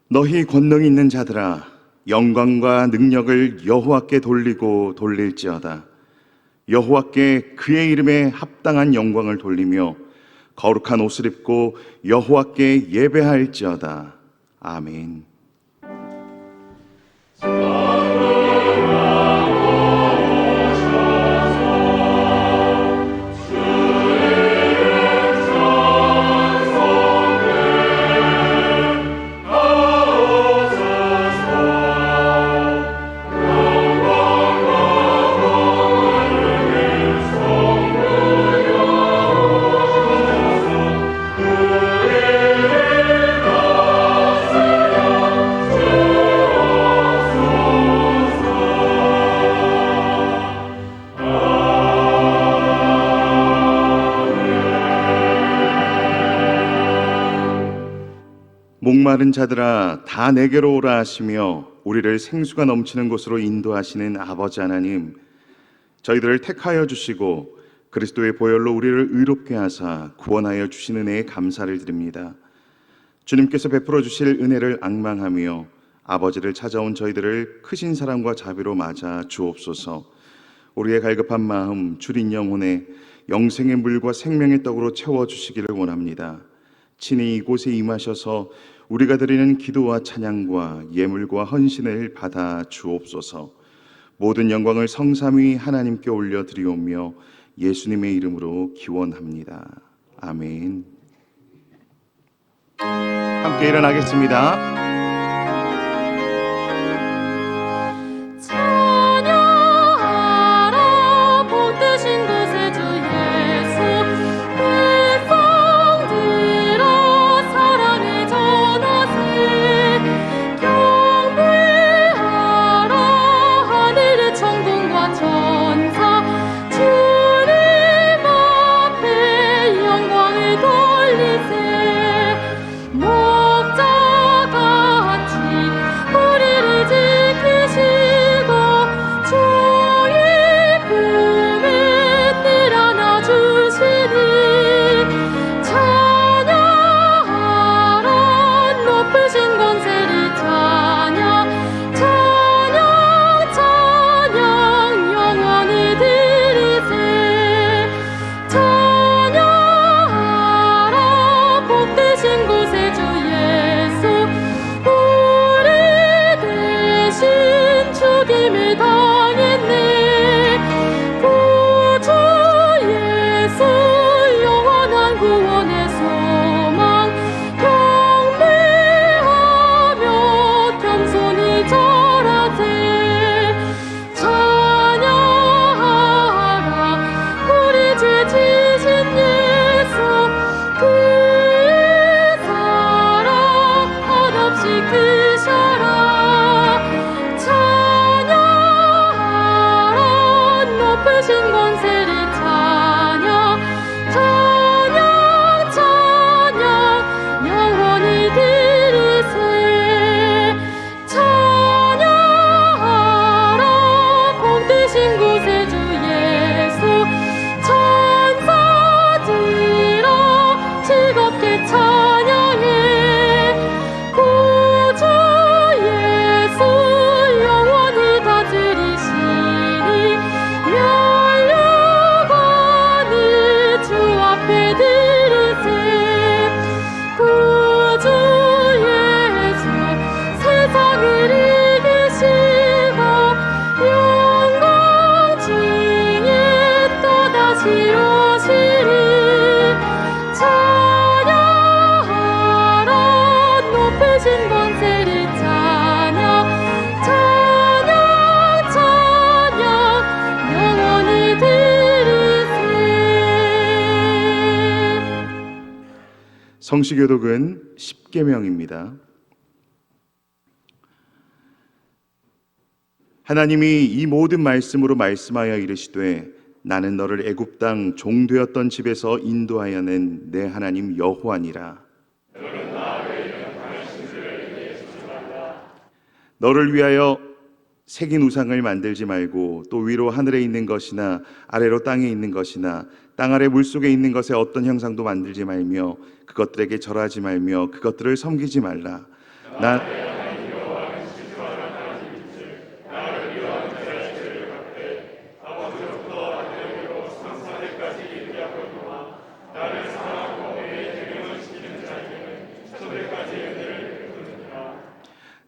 너희 권능 있는 자들아, 영광과 능력을 여호와께 돌리고 돌릴지어다. 여호와께 그의 이름에 합당한 영광을 돌리며 거룩한 옷을 입고 여호와께 예배할지어다. 아멘. 목마른 자들아 다 내게로 오라 하시며 우리를 생수가 넘치는 곳으로 인도하시는 아버지 하나님, 저희들을 택하여 주시고 그리스도의 보혈로 우리를 의롭게 하사 구원하여 주신 은혜에 감사를 드립니다. 주님께서 베풀어 주실 은혜를 앙망하며 아버지를 찾아온 저희들을 크신 사랑과 자비로 맞아 주옵소서. 우리의 갈급한 마음 주린 영혼에 영생의 물과 생명의 떡으로 채워주시기를 원합니다. 친히 이곳에 임하셔서 우리가 드리는 기도와 찬양과 예물과 헌신을 받아 주옵소서. 모든 영광을 성삼위 하나님께 올려드리오며 예수님의 이름으로 기원합니다. 아멘. 함께 일어나겠습니다. 성시교독은 10계명입니다. 하나님이 이 모든 말씀으로 말씀하여 이르시되 나는 너를 애굽 땅 종되었던 집에서 인도하여 낸 내 하나님 여호와니라. 너를 위하여 새긴 우상을 만들지 말고 또 위로 하늘에 있는 것이나 아래로 땅에 있는 것이나 땅 아래 물속에 있는 것에 어떤 형상도 만들지 말며 그것들에게 절하지 말며 그것들을 섬기지 말라. 나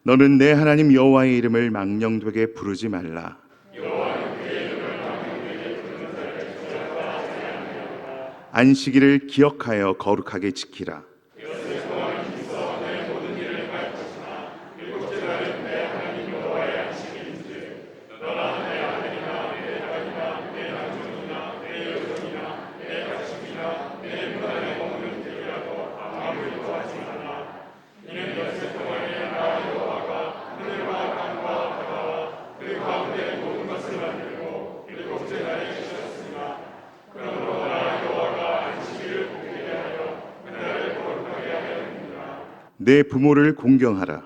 너는 내 하나님 여호와의 이름을 망령되게 부르지 말라. 안식일을 기억하여 거룩하게 지키라. 내 부모를 공경하라.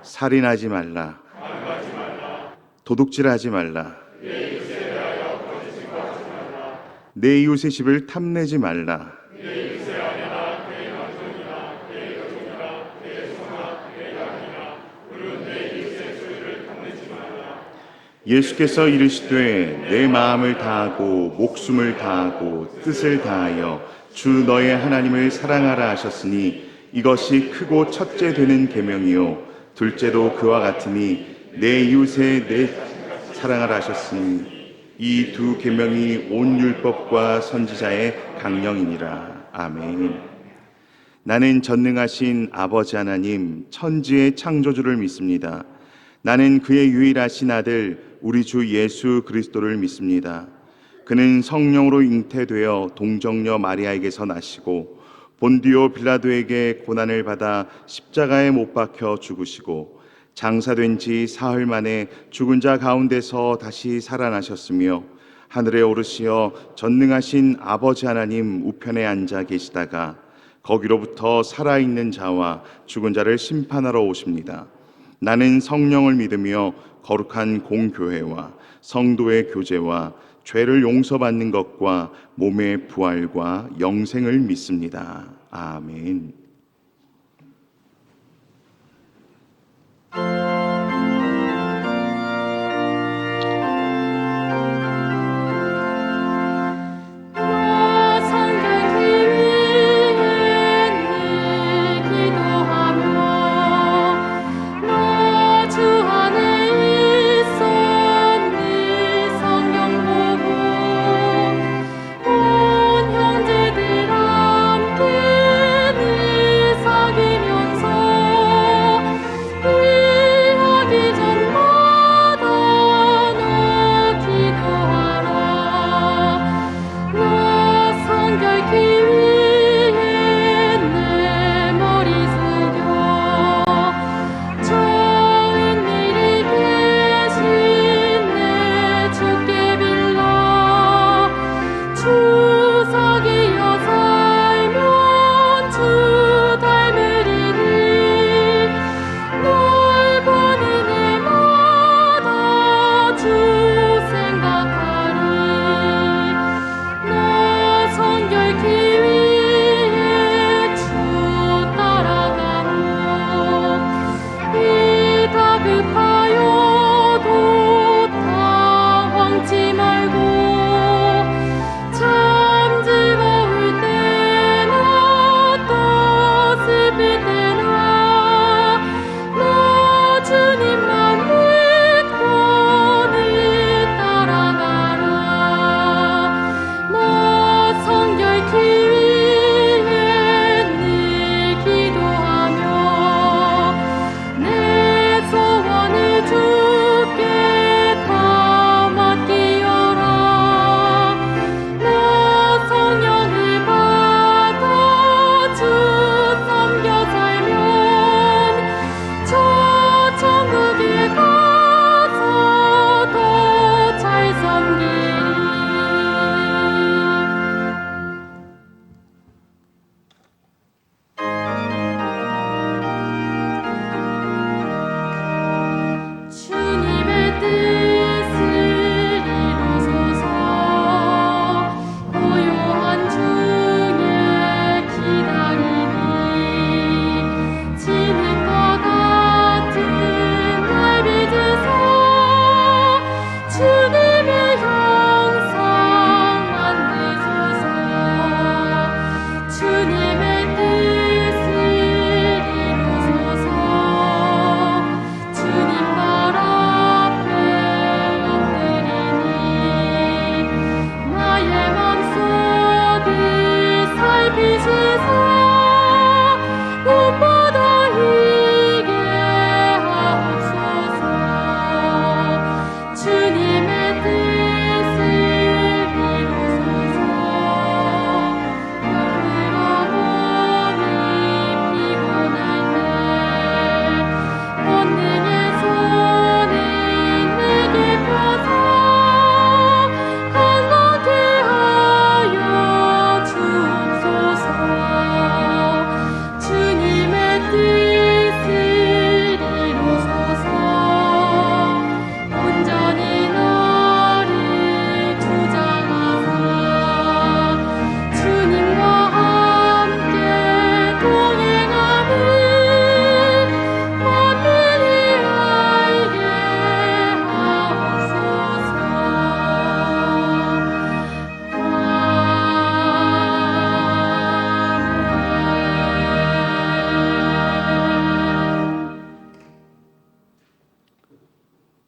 살인하지 말라. 도둑질하지 말라. 내 이웃의 집을 탐내지 말라. 예수께서 이르시되 내 마음을 다하고 목숨을 다하고 뜻을 다하여 주 너의 하나님을 사랑하라 하셨으니 이것이 크고 첫째 되는 계명이요 둘째도 그와 같으니 내 이웃의 내 사랑하라 하셨으니 이 두 계명이 온 율법과 선지자의 강령이니라. 아멘. 나는 전능하신 아버지 하나님 천지의 창조주를 믿습니다. 나는 그의 유일하신 아들 우리 주 예수 그리스도를 믿습니다. 그는 성령으로 잉태되어 동정녀 마리아에게서 나시고 본디오 빌라도에게 고난을 받아 십자가에 못 박혀 죽으시고 장사된 지 사흘 만에 죽은 자 가운데서 다시 살아나셨으며 하늘에 오르시어 전능하신 아버지 하나님 우편에 앉아 계시다가 거기로부터 살아있는 자와 죽은 자를 심판하러 오십니다. 나는 성령을 믿으며 거룩한 공교회와 성도의 교제와 죄를 용서받는 것과 몸의 부활과 영생을 믿습니다. 아멘.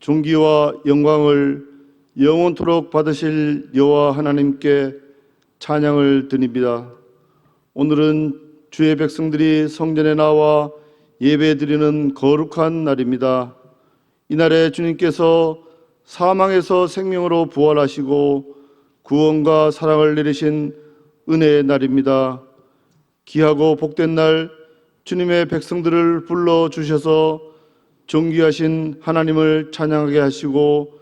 존귀와 영광을 영원토록 받으실 여호와 하나님께 찬양을 드립니다. 오늘은 주의 백성들이 성전에 나와 예배드리는 거룩한 날입니다. 이날에 주님께서 사망에서 생명으로 부활하시고 구원과 사랑을 내리신 은혜의 날입니다. 귀하고 복된 날 주님의 백성들을 불러주셔서 존귀하신 하나님을 찬양하게 하시고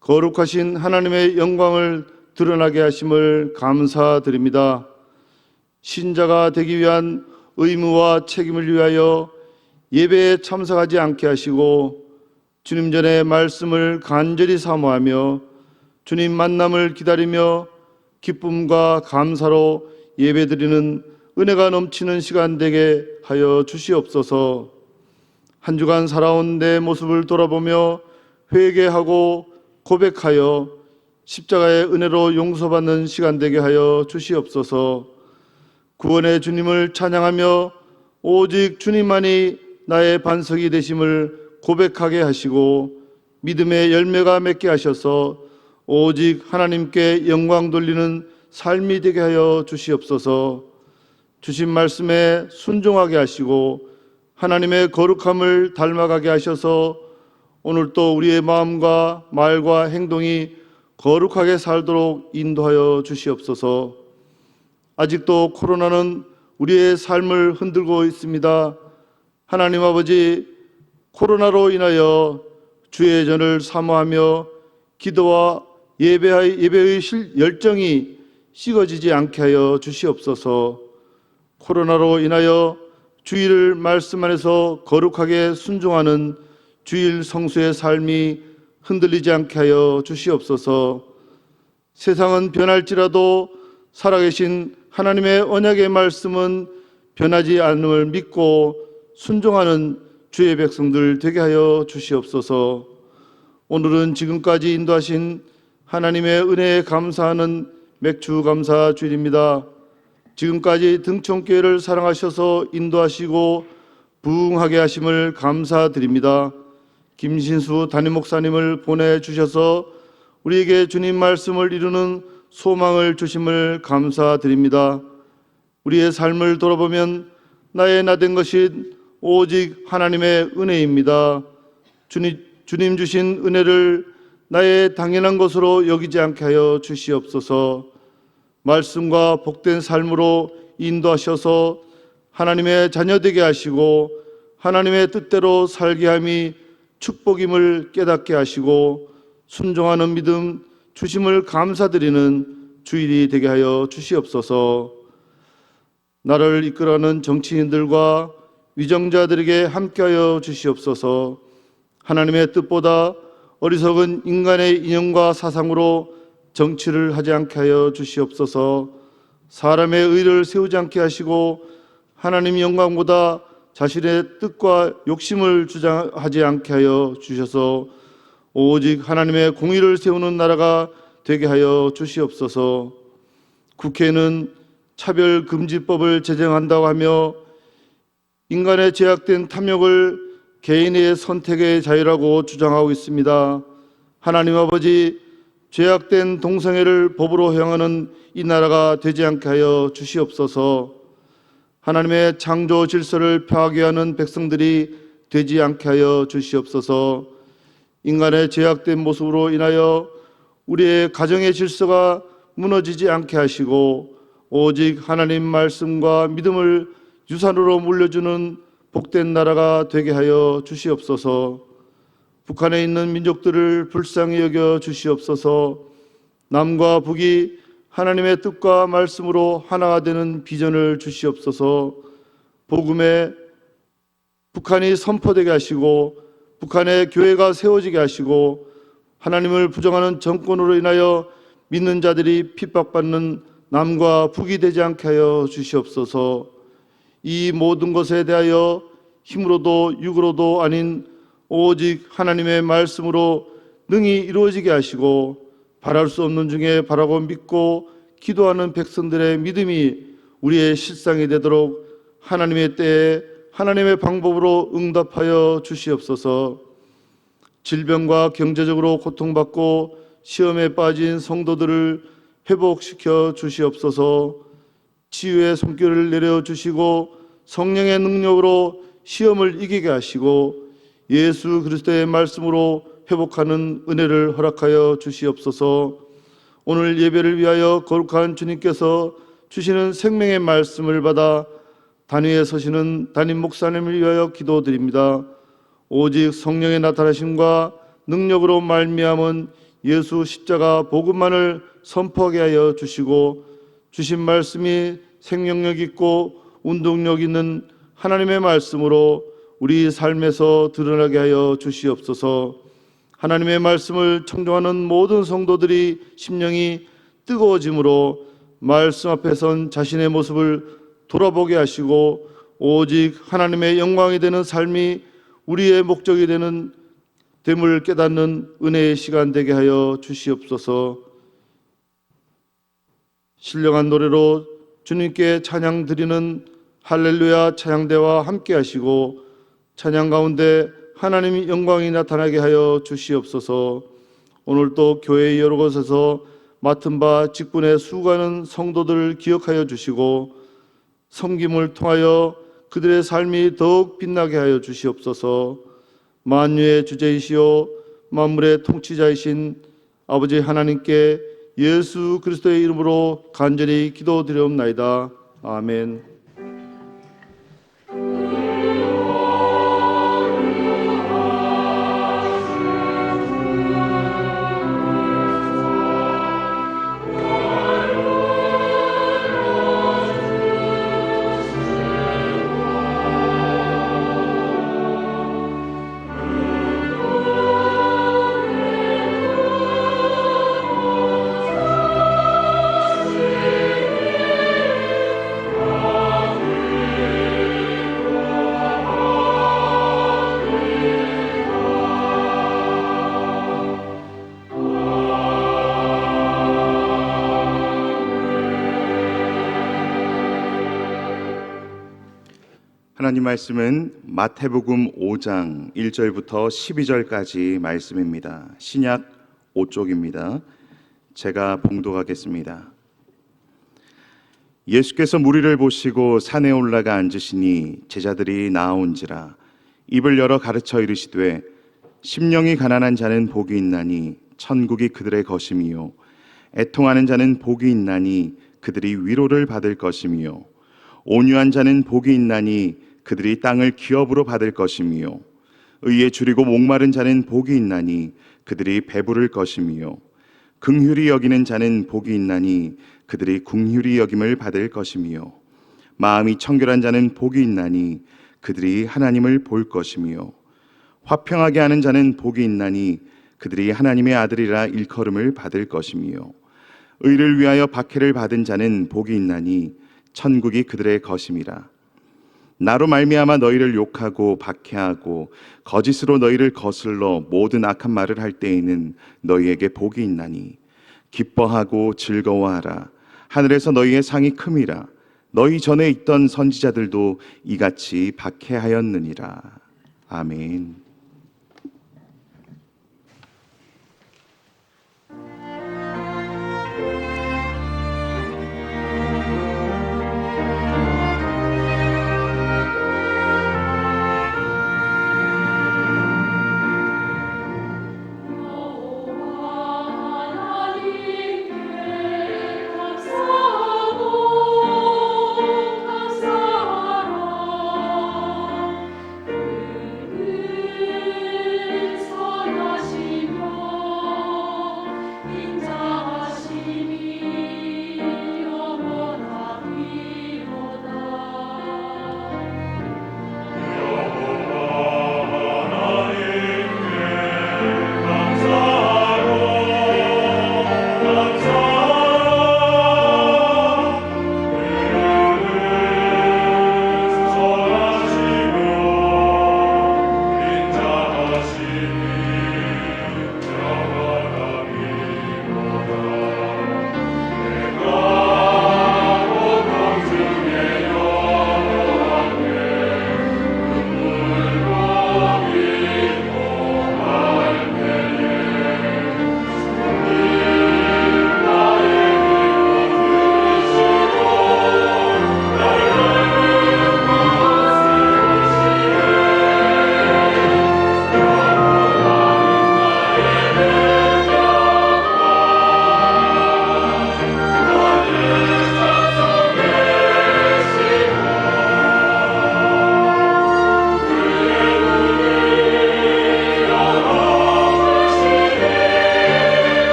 거룩하신 하나님의 영광을 드러나게 하심을 감사드립니다. 신자가 되기 위한 의무와 책임을 위하여 예배에 참석하지 않게 하시고 주님 전에 말씀을 간절히 사모하며 주님 만남을 기다리며 기쁨과 감사로 예배드리는 은혜가 넘치는 시간 되게 하여 주시옵소서. 한 주간 살아온 내 모습을 돌아보며 회개하고 고백하여 십자가의 은혜로 용서받는 시간 되게 하여 주시옵소서. 구원의 주님을 찬양하며 오직 주님만이 나의 반석이 되심을 고백하게 하시고 믿음의 열매가 맺게 하셔서 오직 하나님께 영광 돌리는 삶이 되게 하여 주시옵소서. 주신 말씀에 순종하게 하시고 하나님의 거룩함을 닮아가게 하셔서 오늘 또 우리의 마음과 말과 행동이 거룩하게 살도록 인도하여 주시옵소서. 아직도 코로나는 우리의 삶을 흔들고 있습니다. 하나님 아버지, 코로나로 인하여 주의 전을 사모하며 기도와 예배의 열정이 식어지지 않게 하여 주시옵소서. 코로나로 인하여 주일을 말씀 안에서 거룩하게 순종하는 주일 성수의 삶이 흔들리지 않게 하여 주시옵소서. 세상은 변할지라도 살아계신 하나님의 언약의 말씀은 변하지 않음을 믿고 순종하는 주의 백성들 되게 하여 주시옵소서. 오늘은 지금까지 인도하신 하나님의 은혜에 감사하는 맥주 감사 주일입니다. 지금까지 등촌교회를 사랑하셔서 인도하시고 부흥하게 하심을 감사드립니다. 김신수 담임 목사님을 보내주셔서 우리에게 주님 말씀을 이루는 소망을 주심을 감사드립니다. 우리의 삶을 돌아보면 나의 나된 것이 오직 하나님의 은혜입니다. 주님 주신 은혜를 나의 당연한 것으로 여기지 않게 하여 주시옵소서. 말씀과 복된 삶으로 인도하셔서 하나님의 자녀되게 하시고 하나님의 뜻대로 살게 함이 축복임을 깨닫게 하시고 순종하는 믿음 주심을 감사드리는 주일이 되게 하여 주시옵소서. 나를 이끌어가는 정치인들과 위정자들에게 함께하여 주시옵소서. 하나님의 뜻보다 어리석은 인간의 인형과 사상으로 정치를 하지 않게 하여 주시옵소서. 사람의 의를 세우지 않게 하시고 하나님 영광보다 자신의 뜻과 욕심을 주장하지 않게 하여 주셔서 오직 하나님의 공의를 세우는 나라가 되게 하여 주시옵소서. 국회는 차별금지법을 제정한다고 하며 인간의 제약된 탐욕을 개인의 선택의 자유라고 주장하고 있습니다. 하나님 아버지, 죄악된 동성애를 법으로 허용하는 이 나라가 되지 않게 하여 주시옵소서. 하나님의 창조 질서를 파괴하는 백성들이 되지 않게 하여 주시옵소서. 인간의 죄악된 모습으로 인하여 우리의 가정의 질서가 무너지지 않게 하시고 오직 하나님 말씀과 믿음을 유산으로 물려주는 복된 나라가 되게 하여 주시옵소서. 북한에 있는 민족들을 불쌍히 여겨 주시옵소서. 남과 북이 하나님의 뜻과 말씀으로 하나가 되는 비전을 주시옵소서. 복음에 북한이 선포되게 하시고 북한의 교회가 세워지게 하시고 하나님을 부정하는 정권으로 인하여 믿는 자들이 핍박받는 남과 북이 되지 않게 하여 주시옵소서. 이 모든 것에 대하여 힘으로도 육으로도 아닌 오직 하나님의 말씀으로 능히 이루어지게 하시고 바랄 수 없는 중에 바라고 믿고 기도하는 백성들의 믿음이 우리의 실상이 되도록 하나님의 때에 하나님의 방법으로 응답하여 주시옵소서. 질병과 경제적으로 고통받고 시험에 빠진 성도들을 회복시켜 주시옵소서. 치유의 손길을 내려주시고 성령의 능력으로 시험을 이기게 하시고 예수 그리스도의 말씀으로 회복하는 은혜를 허락하여 주시옵소서. 오늘 예배를 위하여 거룩한 주님께서 주시는 생명의 말씀을 받아 단위에 서시는 담임 목사님을 위하여 기도드립니다. 오직 성령의 나타나심과 능력으로 말미암은 예수 십자가 복음만을 선포하게 하여 주시고 주신 말씀이 생명력 있고 운동력 있는 하나님의 말씀으로 우리 삶에서 드러나게 하여 주시옵소서. 하나님의 말씀을 청종하는 모든 성도들이 심령이 뜨거워짐으로 말씀 앞에 선 자신의 모습을 돌아보게 하시고 오직 하나님의 영광이 되는 삶이 우리의 목적이 되는 됨을 깨닫는 은혜의 시간 되게 하여 주시옵소서. 신령한 노래로 주님께 찬양 드리는 할렐루야 찬양대와 함께 하시고 찬양 가운데 하나님의 영광이 나타나게 하여 주시옵소서. 오늘도 교회 여러 곳에서 맡은 바 직분에 수고하는 성도들을 기억하여 주시고 섬김을 통하여 그들의 삶이 더욱 빛나게 하여 주시옵소서. 만유의 주제이시오 만물의 통치자이신 아버지 하나님께 예수 그리스도의 이름으로 간절히 기도드리옵나이다. 아멘. 하나님 말씀은 마태복음 5장 1절부터 12절까지 말씀입니다. 신약 5쪽입니다. 제가 봉독하겠습니다. 예수께서 무리를 보시고 산에 올라가 앉으시니 제자들이 나아온지라 입을 열어 가르쳐 이르시되 심령이 가난한 자는 복이 있나니 천국이 그들의 것임이요 애통하는 자는 복이 있나니 그들이 위로를 받을 것임이요 온유한 자는 복이 있나니 그들이 땅을 기업으로 받을 것이며 의에 줄이고 목마른 자는 복이 있나니 그들이 배부를 것이며 긍휼히 여기는 자는 복이 있나니 그들이 긍휼히 여김을 받을 것이며 마음이 청결한 자는 복이 있나니 그들이 하나님을 볼 것이며 화평하게 하는 자는 복이 있나니 그들이 하나님의 아들이라 일컬음을 받을 것이며 의를 위하여 박해를 받은 자는 복이 있나니 천국이 그들의 것임이라. 나로 말미암아 너희를 욕하고 박해하고 거짓으로 너희를 거슬러 모든 악한 말을 할 때에는 너희에게 복이 있나니 기뻐하고 즐거워하라. 하늘에서 너희의 상이 큼이라. 너희 전에 있던 선지자들도 이같이 박해하였느니라. 아멘.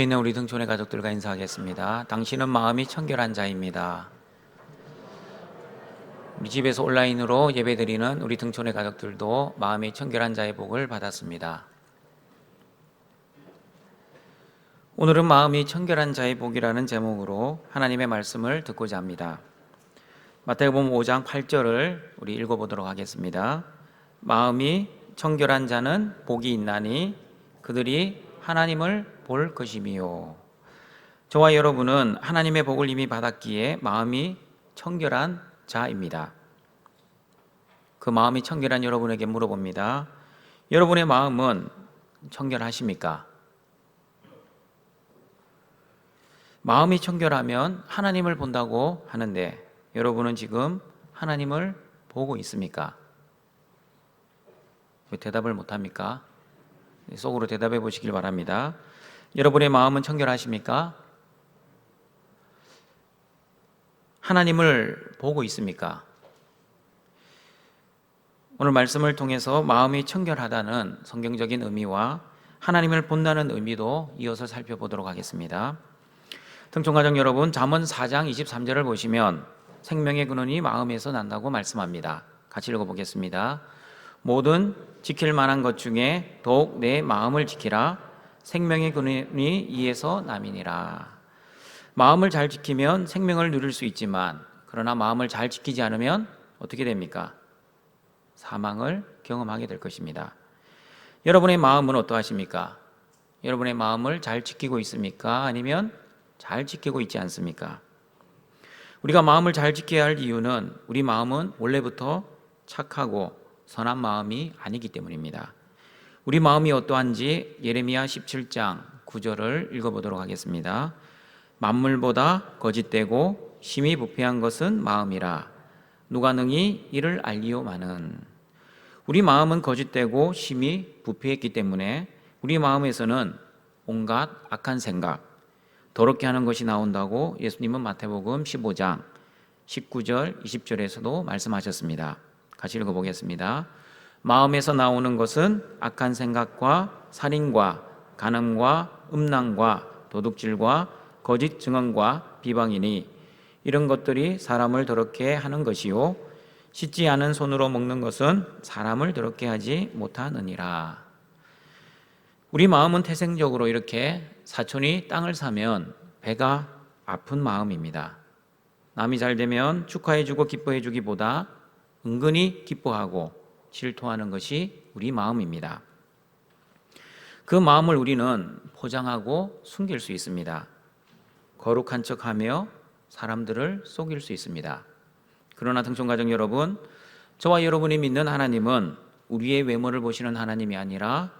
있는 우리 등촌의 가족들과 인사하겠습니다. 당신은 마음이 청결한 자입니다. 우리 집에서 온라인으로 예배드리는 우리 등촌의 가족들도 마음이 청결한 자의 복을 받았습니다. 오늘은 마음이 청결한 자의 복이라는 제목으로 하나님의 말씀을 듣고자 합니다. 마태복음 5장 8절을 우리 읽어보도록 하겠습니다. 마음이 청결한 자는 복이 있나니 그들이 하나님을 볼 것이미요. 저와 여러분은 하나님의 복을 이미 받았기에 마음이 청결한 자입니다. 그 마음이 청결한 여러분에게 물어봅니다. 여러분의 마음은 청결하십니까? 마음이 청결하면 하나님을 본다고 하는데 여러분은 지금 하나님을 보고 있습니까? 왜 대답을 못합니까? 속으로 대답해 보시길 바랍니다. 여러분의 마음은 청결하십니까? 하나님을 보고 있습니까? 오늘 말씀을 통해서 마음이 청결하다는 성경적인 의미와 하나님을 본다는 의미도 이어서 살펴보도록 하겠습니다. 등촌가족 여러분, 잠언 4장 23절을 보시면 생명의 근원이 마음에서 난다고 말씀합니다. 같이 읽어보겠습니다. 모든 지킬 만한 것 중에 더욱 내 마음을 지키라. 생명의 근원이 이에서 남이니라. 마음을 잘 지키면 생명을 누릴 수 있지만 그러나 마음을 잘 지키지 않으면 어떻게 됩니까? 사망을 경험하게 될 것입니다. 여러분의 마음은 어떠하십니까? 여러분의 마음을 잘 지키고 있습니까? 아니면 잘 지키고 있지 않습니까? 우리가 마음을 잘 지켜야 할 이유는 우리 마음은 원래부터 착하고 선한 마음이 아니기 때문입니다. 우리 마음이 어떠한지 예레미야 17장 9절을 읽어보도록 하겠습니다. 만물보다 거짓되고 심히 부패한 것은 마음이라 누가 능히 이를 알리오마는. 우리 마음은 거짓되고 심히 부패했기 때문에 우리 마음에서는 온갖 악한 생각, 더럽게 하는 것이 나온다고 예수님은 마태복음 15장 19절 20절에서도 말씀하셨습니다. 같이 읽어보겠습니다. 마음에서 나오는 것은 악한 생각과 살인과 간음과 음란과 도둑질과 거짓 증언과 비방이니 이런 것들이 사람을 더럽게 하는 것이요 씻지 않은 손으로 먹는 것은 사람을 더럽게 하지 못하느니라. 우리 마음은 태생적으로 이렇게 사촌이 땅을 사면 배가 아픈 마음입니다. 남이 잘 되면 축하해주고 기뻐해주기보다 은근히 기뻐하고 질투하는 것이 우리 마음입니다. 그 마음을 우리는 포장하고 숨길 수 있습니다. 거룩한 척하며 사람들을 속일 수 있습니다. 그러나 등촌가족 여러분, 저와 여러분이 믿는 하나님은 우리의 외모를 보시는 하나님이 아니라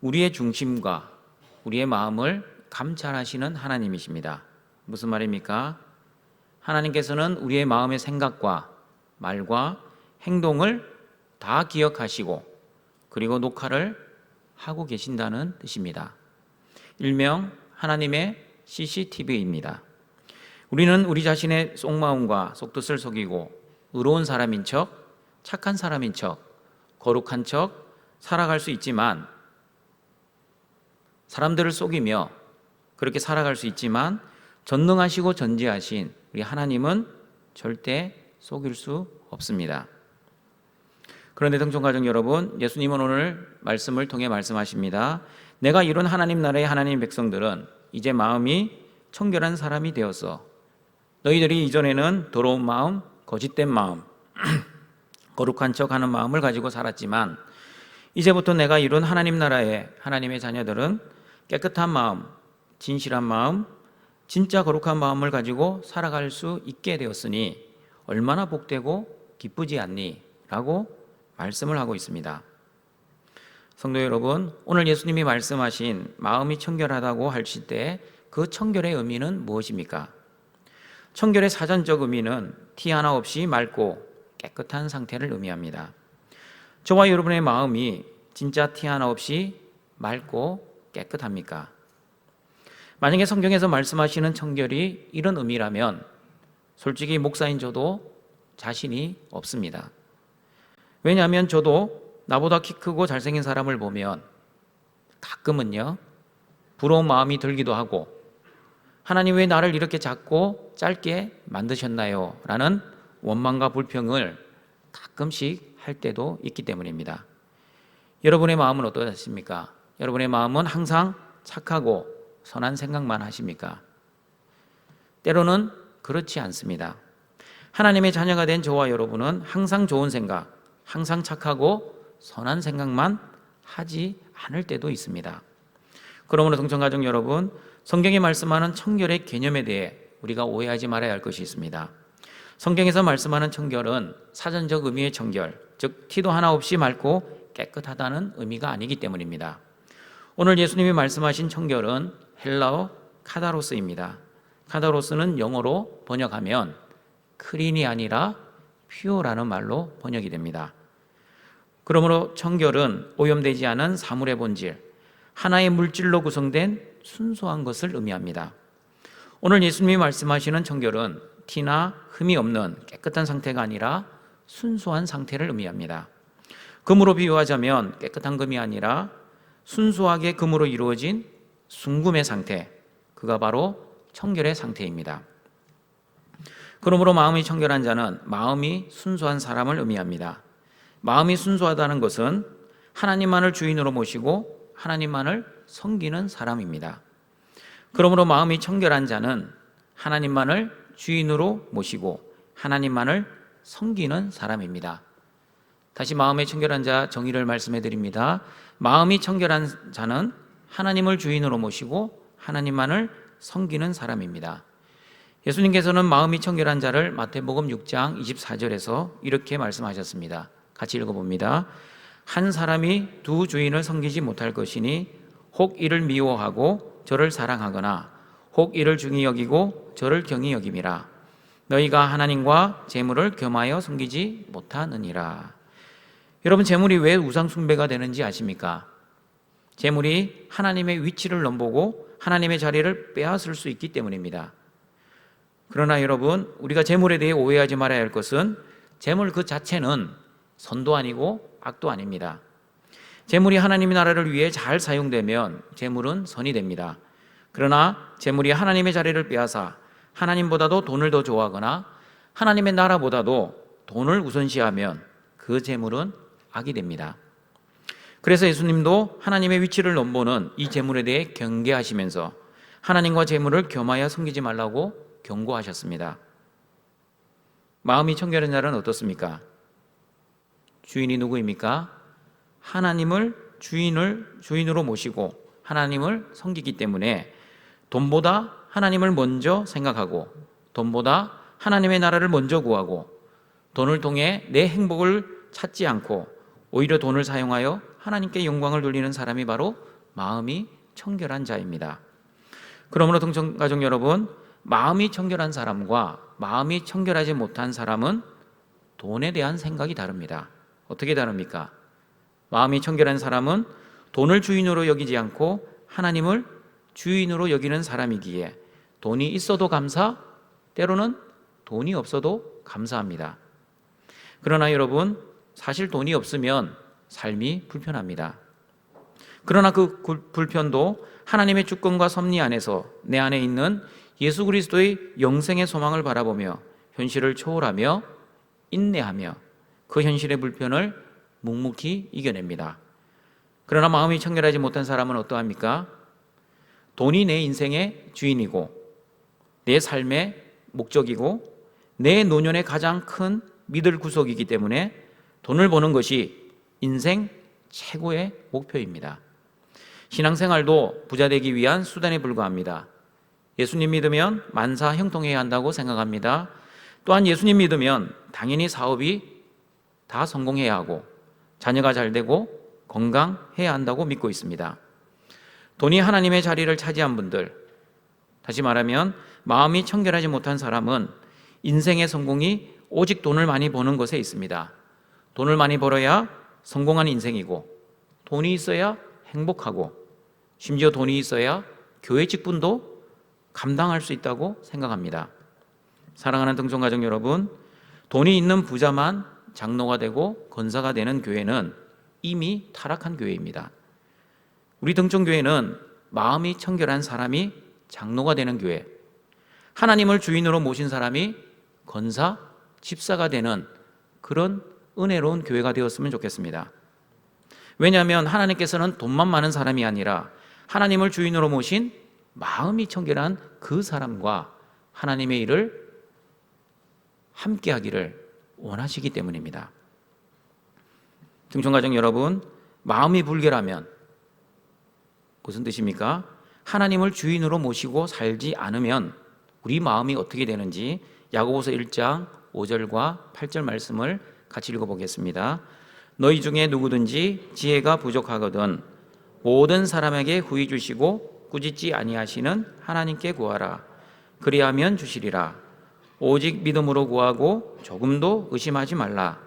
우리의 중심과 우리의 마음을 감찰하시는 하나님이십니다. 무슨 말입니까? 하나님께서는 우리의 마음의 생각과 말과 행동을 다 기억하시고 그리고 녹화를 하고 계신다는 뜻입니다. 일명 하나님의 CCTV입니다. 우리는 우리 자신의 속마음과 속뜻을 속이고 의로운 사람인 척, 착한 사람인 척, 거룩한 척 살아갈 수 있지만 사람들을 속이며 그렇게 살아갈 수 있지만 전능하시고 전지하신 우리 하나님은 절대 속일 수 없습니다. 그런데 등촌가족 여러분, 예수님은 오늘 말씀을 통해 말씀하십니다. 내가 이룬 하나님 나라의 하나님 백성들은 이제 마음이 청결한 사람이 되어서 너희들이 이전에는 더러운 마음, 거짓된 마음, 거룩한 척하는 마음을 가지고 살았지만 이제부터 내가 이룬 하나님 나라의 하나님의 자녀들은 깨끗한 마음, 진실한 마음, 진짜 거룩한 마음을 가지고 살아갈 수 있게 되었으니 얼마나 복되고 기쁘지 않니? 라고 말씀을 하고 있습니다. 성도 여러분, 오늘 예수님이 말씀하신 마음이 청결하다고 하실 때 그 청결의 의미는 무엇입니까? 청결의 사전적 의미는 티 하나 없이 맑고 깨끗한 상태를 의미합니다. 저와 여러분의 마음이 진짜 티 하나 없이 맑고 깨끗합니까? 만약에 성경에서 말씀하시는 청결이 이런 의미라면 솔직히 목사인 저도 자신이 없습니다. 왜냐하면 저도 나보다 키 크고 잘생긴 사람을 보면 가끔은요 부러운 마음이 들기도 하고 하나님 왜 나를 이렇게 작고 짧게 만드셨나요? 라는 원망과 불평을 가끔씩 할 때도 있기 때문입니다. 여러분의 마음은 어떠십니까? 여러분의 마음은 항상 착하고 선한 생각만 하십니까? 때로는 그렇지 않습니다. 하나님의 자녀가 된 저와 여러분은 항상 좋은 생각, 항상 착하고 선한 생각만 하지 않을 때도 있습니다. 그러므로 동청가족 여러분, 성경이 말씀하는 청결의 개념에 대해 우리가 오해하지 말아야 할 것이 있습니다. 성경에서 말씀하는 청결은 사전적 의미의 청결, 즉 티도 하나 없이 맑고 깨끗하다는 의미가 아니기 때문입니다. 오늘 예수님이 말씀하신 청결은 헬라어 카다로스입니다. 카다로스는 영어로 번역하면 클린이 아니라 퓨어라는 말로 번역이 됩니다. 그러므로 청결은 오염되지 않은 사물의 본질, 하나의 물질로 구성된 순수한 것을 의미합니다. 오늘 예수님이 말씀하시는 청결은 티나 흠이 없는 깨끗한 상태가 아니라 순수한 상태를 의미합니다. 금으로 비유하자면 깨끗한 금이 아니라 순수하게 금으로 이루어진 순금의 상태, 그가 바로 청결의 상태입니다. 그러므로 마음이 청결한 자는 마음이 순수한 사람을 의미합니다. 마음이 순수하다는 것은 하나님만을 주인으로 모시고 하나님만을 섬기는 사람입니다. 그러므로 마음이 청결한 자는 하나님만을 주인으로 모시고 하나님만을 섬기는 사람입니다. 다시 마음의 청결한 자 정의를 말씀해 드립니다. 마음이 청결한 자는 하나님을 주인으로 모시고 하나님만을 섬기는 사람입니다. 예수님께서는 마음이 청결한 자를 마태복음 6장 24절에서 이렇게 말씀하셨습니다. 같이 읽어봅니다. 한 사람이 두 주인을 섬기지 못할 것이니 혹 이를 미워하고 저를 사랑하거나 혹 이를 중히 여기고 저를 경히 여김이라. 너희가 하나님과 재물을 겸하여 섬기지 못하느니라. 여러분, 재물이 왜 우상 숭배가 되는지 아십니까? 재물이 하나님의 위치를 넘보고 하나님의 자리를 빼앗을 수 있기 때문입니다. 그러나 여러분, 우리가 재물에 대해 오해하지 말아야 할 것은 재물 그 자체는 선도 아니고 악도 아닙니다. 재물이 하나님의 나라를 위해 잘 사용되면 재물은 선이 됩니다. 그러나 재물이 하나님의 자리를 빼앗아 하나님보다도 돈을 더 좋아하거나 하나님의 나라보다도 돈을 우선시하면 그 재물은 악이 됩니다. 그래서 예수님도 하나님의 위치를 넘보는 이 재물에 대해 경계하시면서 하나님과 재물을 겸하여 섬기지 말라고 경고하셨습니다. 마음이 청결한 자는 어떻습니까? 주인이 누구입니까? 하나님을 주인으로 모시고 하나님을 섬기기 때문에 돈보다 하나님을 먼저 생각하고 돈보다 하나님의 나라를 먼저 구하고 돈을 통해 내 행복을 찾지 않고 오히려 돈을 사용하여 하나님께 영광을 돌리는 사람이 바로 마음이 청결한 자입니다. 그러므로 동청가족 여러분, 마음이 청결한 사람과 마음이 청결하지 못한 사람은 돈에 대한 생각이 다릅니다. 어떻게 다릅니까? 마음이 청결한 사람은 돈을 주인으로 여기지 않고 하나님을 주인으로 여기는 사람이기에 돈이 있어도 감사, 때로는 돈이 없어도 감사합니다. 그러나 여러분, 사실 돈이 없으면 삶이 불편합니다. 그러나 그 불편도 하나님의 주권과 섭리 안에서 내 안에 있는 예수 그리스도의 영생의 소망을 바라보며 현실을 초월하며 인내하며 그 현실의 불편을 묵묵히 이겨냅니다. 그러나 마음이 청결하지 못한 사람은 어떠합니까? 돈이 내 인생의 주인이고 내 삶의 목적이고 내 노년의 가장 큰 믿을 구석이기 때문에 돈을 버는 것이 인생 최고의 목표입니다. 신앙생활도 부자 되기 위한 수단에 불과합니다. 예수님 믿으면 만사 형통해야 한다고 생각합니다. 또한 예수님 믿으면 당연히 사업이 다 성공해야 하고 자녀가 잘 되고 건강해야 한다고 믿고 있습니다. 돈이 하나님의 자리를 차지한 분들, 다시 말하면 마음이 청결하지 못한 사람은 인생의 성공이 오직 돈을 많이 버는 것에 있습니다. 돈을 많이 벌어야 성공한 인생이고 돈이 있어야 행복하고 심지어 돈이 있어야 교회 직분도 감당할 수 있다고 생각합니다. 사랑하는 등촌가족 여러분, 돈이 있는 부자만 장로가 되고 권사가 되는 교회는 이미 타락한 교회입니다. 우리 등촌교회는 마음이 청결한 사람이 장로가 되는 교회, 하나님을 주인으로 모신 사람이 권사, 집사가 되는 그런 은혜로운 교회가 되었으면 좋겠습니다. 왜냐하면 하나님께서는 돈만 많은 사람이 아니라 하나님을 주인으로 모신 마음이 청결한 그 사람과 하나님의 일을 함께 하기를 원하시기 때문입니다. 등촌가족 여러분, 마음이 불결하면 무슨 뜻입니까? 하나님을 주인으로 모시고 살지 않으면 우리 마음이 어떻게 되는지 야고보서 1장 5절과 8절 말씀을 같이 읽어보겠습니다. 너희 중에 누구든지 지혜가 부족하거든 모든 사람에게 후히 주시고 꾸짖지 아니하시는 하나님께 구하라. 그리하면 주시리라. 오직 믿음으로 구하고 조금도 의심하지 말라.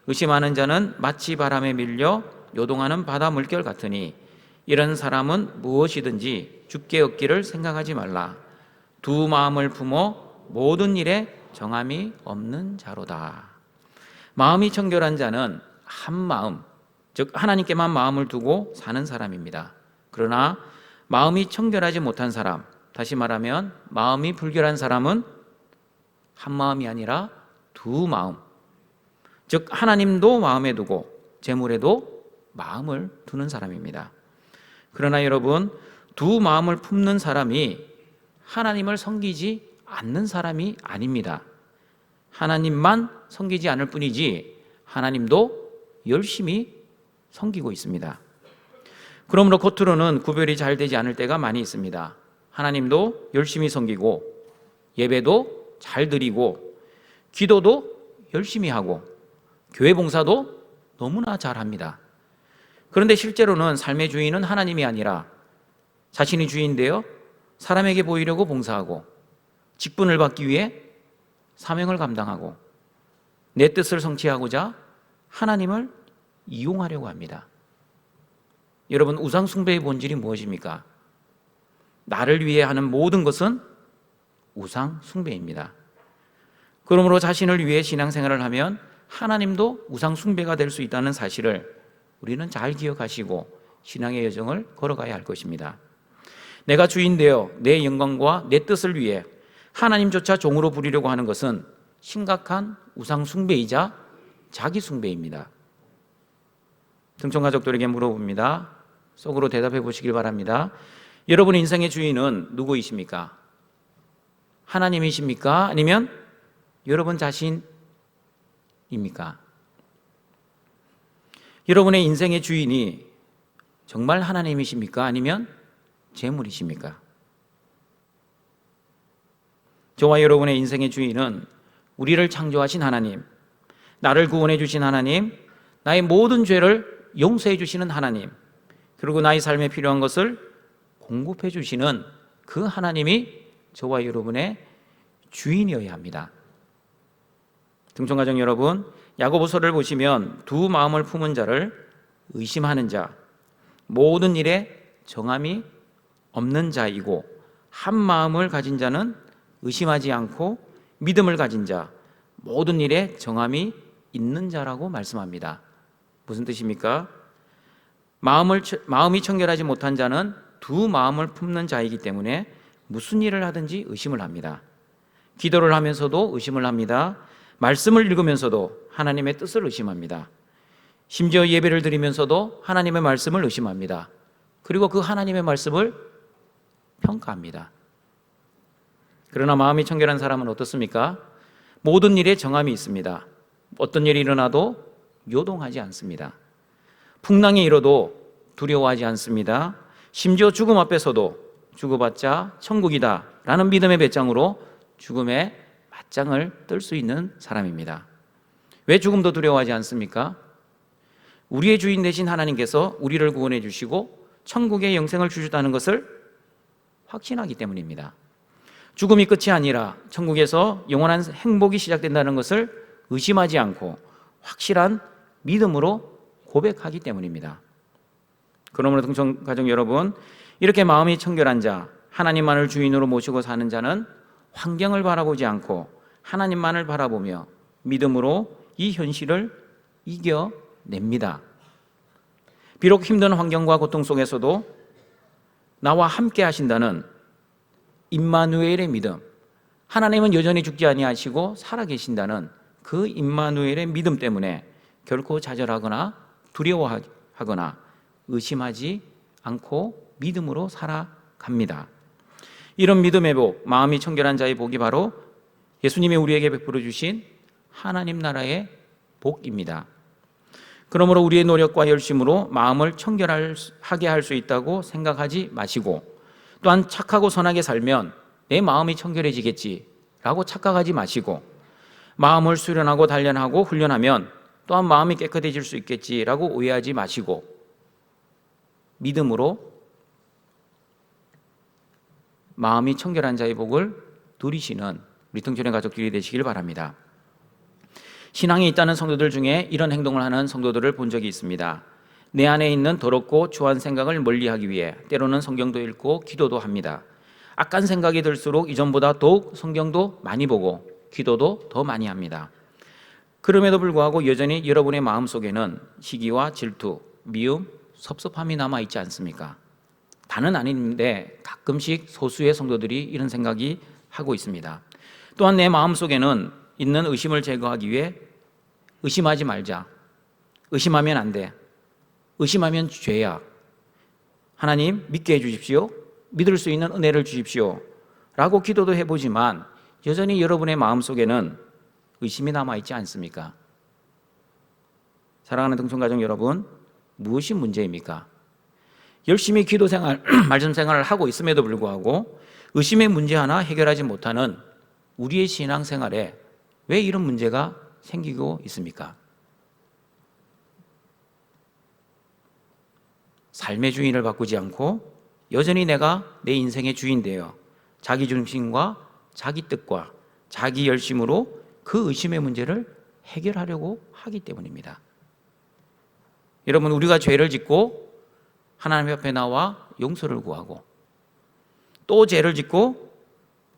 의심하는 자는 마치 바람에 밀려 요동하는 바다 물결 같으니 이런 사람은 무엇이든지 주께 얻기를 생각하지 말라. 두 마음을 품어 모든 일에 정함이 없는 자로다. 마음이 청결한 자는 한 마음, 즉 하나님께만 마음을 두고 사는 사람입니다. 그러나 마음이 청결하지 못한 사람, 다시 말하면 마음이 불결한 사람은 한 마음이 아니라 두 마음, 즉 하나님도 마음에 두고 재물에도 마음을 두는 사람입니다. 그러나 여러분, 두 마음을 품는 사람이 하나님을 섬기지 않는 사람이 아닙니다. 하나님만 섬기지 않을 뿐이지 하나님도 열심히 섬기고 있습니다. 그러므로 겉으로는 구별이 잘 되지 않을 때가 많이 있습니다. 하나님도 열심히 섬기고 예배도 잘 드리고 기도도 열심히 하고 교회 봉사도 너무나 잘합니다. 그런데 실제로는 삶의 주인은 하나님이 아니라 자신이 주인되어 사람에게 보이려고 봉사하고 직분을 받기 위해 사명을 감당하고 내 뜻을 성취하고자 하나님을 이용하려고 합니다. 여러분, 우상 숭배의 본질이 무엇입니까? 나를 위해 하는 모든 것은 우상 숭배입니다. 그러므로 자신을 위해 신앙생활을 하면 하나님도 우상 숭배가 될 수 있다는 사실을 우리는 잘 기억하시고 신앙의 여정을 걸어가야 할 것입니다. 내가 주인 되어 내 영광과 내 뜻을 위해 하나님조차 종으로 부리려고 하는 것은 심각한 우상 숭배이자 자기 숭배입니다. 등촌가족들에게 물어봅니다. 속으로 대답해 보시길 바랍니다. 여러분 인생의 주인은 누구이십니까? 하나님이십니까? 아니면 여러분 자신입니까? 여러분의 인생의 주인이 정말 하나님이십니까? 아니면 재물이십니까? 저와 여러분의 인생의 주인은 우리를 창조하신 하나님, 나를 구원해 주신 하나님, 나의 모든 죄를 용서해 주시는 하나님, 그리고 나의 삶에 필요한 것을 공급해 주시는 그 하나님이 저와 여러분의 주인이어야 합니다. 등촌가족 여러분, 야고보서를 보시면 두 마음을 품은 자를 의심하는 자, 모든 일에 정함이 없는 자이고 한 마음을 가진 자는 의심하지 않고 믿음을 가진 자, 모든 일에 정함이 있는 자라고 말씀합니다. 무슨 뜻입니까? 마음이 청결하지 못한 자는 두 마음을 품는 자이기 때문에 무슨 일을 하든지 의심을 합니다. 기도를 하면서도 의심을 합니다. 말씀을 읽으면서도 하나님의 뜻을 의심합니다. 심지어 예배를 드리면서도 하나님의 말씀을 의심합니다. 그리고 그 하나님의 말씀을 평가합니다. 그러나 마음이 청결한 사람은 어떻습니까? 모든 일에 정함이 있습니다. 어떤 일이 일어나도 요동하지 않습니다. 풍랑이 일어도 두려워하지 않습니다. 심지어 죽음 앞에서도 죽어봤자 천국이다 라는 믿음의 배짱으로 죽음의 맞짱을 뜰 수 있는 사람입니다. 왜 죽음도 두려워하지 않습니까? 우리의 주인 되신 하나님께서 우리를 구원해 주시고 천국의 영생을 주셨다는 것을 확신하기 때문입니다. 죽음이 끝이 아니라 천국에서 영원한 행복이 시작된다는 것을 의심하지 않고 확실한 믿음으로 고백하기 때문입니다. 그러므로 등촌가족 여러분, 이렇게 마음이 청결한 자, 하나님만을 주인으로 모시고 사는 자는 환경을 바라보지 않고 하나님만을 바라보며 믿음으로 이 현실을 이겨냅니다. 비록 힘든 환경과 고통 속에서도 나와 함께 하신다는 임마누엘의 믿음, 하나님은 여전히 죽지 아니하시고 살아계신다는 그 임마누엘의 믿음 때문에 결코 좌절하거나 두려워하거나 의심하지 않고 믿음으로 살아갑니다. 이런 믿음의 복, 마음이 청결한 자의 복이 바로 예수님이 우리에게 베풀어 주신 하나님 나라의 복입니다. 그러므로 우리의 노력과 열심으로 마음을 청결하게 할 수 있다고 생각하지 마시고, 또한 착하고 선하게 살면 내 마음이 청결해지겠지라고 착각하지 마시고, 마음을 수련하고 단련하고 훈련하면 또한 마음이 깨끗해질 수 있겠지라고 오해하지 마시고, 믿음으로 마음이 청결한 자의 복을 누리시는 우리 등촌의 가족들이 되시길 바랍니다. 신앙이 있다는 성도들 중에 이런 행동을 하는 성도들을 본 적이 있습니다. 내 안에 있는 더럽고 추한 생각을 멀리하기 위해 때로는 성경도 읽고 기도도 합니다. 악한 생각이 들수록 이전보다 더욱 성경도 많이 보고 기도도 더 많이 합니다. 그럼에도 불구하고 여전히 여러분의 마음속에는 시기와 질투, 미움, 섭섭함이 남아있지 않습니까? 다는 아닌데 가끔씩 소수의 성도들이 이런 생각이 하고 있습니다. 또한 내 마음속에는 있는 의심을 제거하기 위해 의심하지 말자, 의심하면 안 돼, 의심하면 죄야, 하나님 믿게 해주십시오, 믿을 수 있는 은혜를 주십시오 라고 기도도 해보지만 여전히 여러분의 마음속에는 의심이 남아있지 않습니까? 사랑하는 등촌가족 여러분, 무엇이 문제입니까? 열심히 기도 생활, 말씀 생활을 하고 있음에도 불구하고 의심의 문제 하나 해결하지 못하는 우리의 신앙 생활에 왜 이런 문제가 생기고 있습니까? 삶의 주인을 바꾸지 않고 여전히 내가 내 인생의 주인 되어 자기 중심과 자기 뜻과 자기 열심으로 그 의심의 문제를 해결하려고 하기 때문입니다. 여러분, 우리가 죄를 짓고 하나님 앞에 나와 용서를 구하고 또 죄를 짓고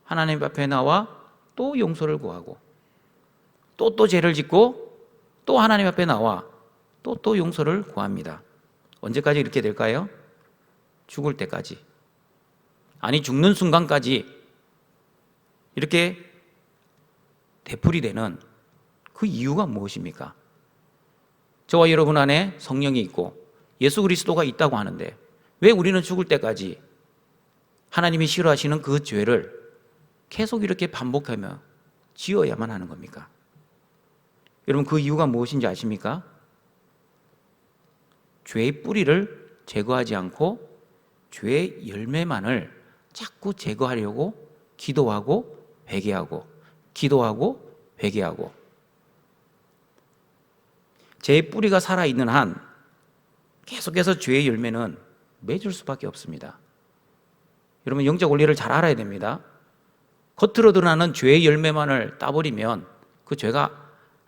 하나님 앞에 나와 또 용서를 구하고 또 죄를 짓고 또 하나님 앞에 나와 또 용서를 구합니다. 언제까지 이렇게 될까요? 죽을 때까지, 아니 죽는 순간까지 이렇게 되풀이되는 그 이유가 무엇입니까? 저와 여러분 안에 성령이 있고 예수 그리스도가 있다고 하는데 왜 우리는 죽을 때까지 하나님이 싫어하시는 그 죄를 계속 이렇게 반복하며 지어야만 하는 겁니까? 여러분, 그 이유가 무엇인지 아십니까? 죄의 뿌리를 제거하지 않고 죄의 열매만을 자꾸 제거하려고 기도하고 회개하고 기도하고 회개하고, 죄의 뿌리가 살아있는 한 계속해서 죄의 열매는 맺을 수밖에 없습니다. 여러분, 영적 원리를 잘 알아야 됩니다. 겉으로 드러나는 죄의 열매만을 따버리면 그 죄가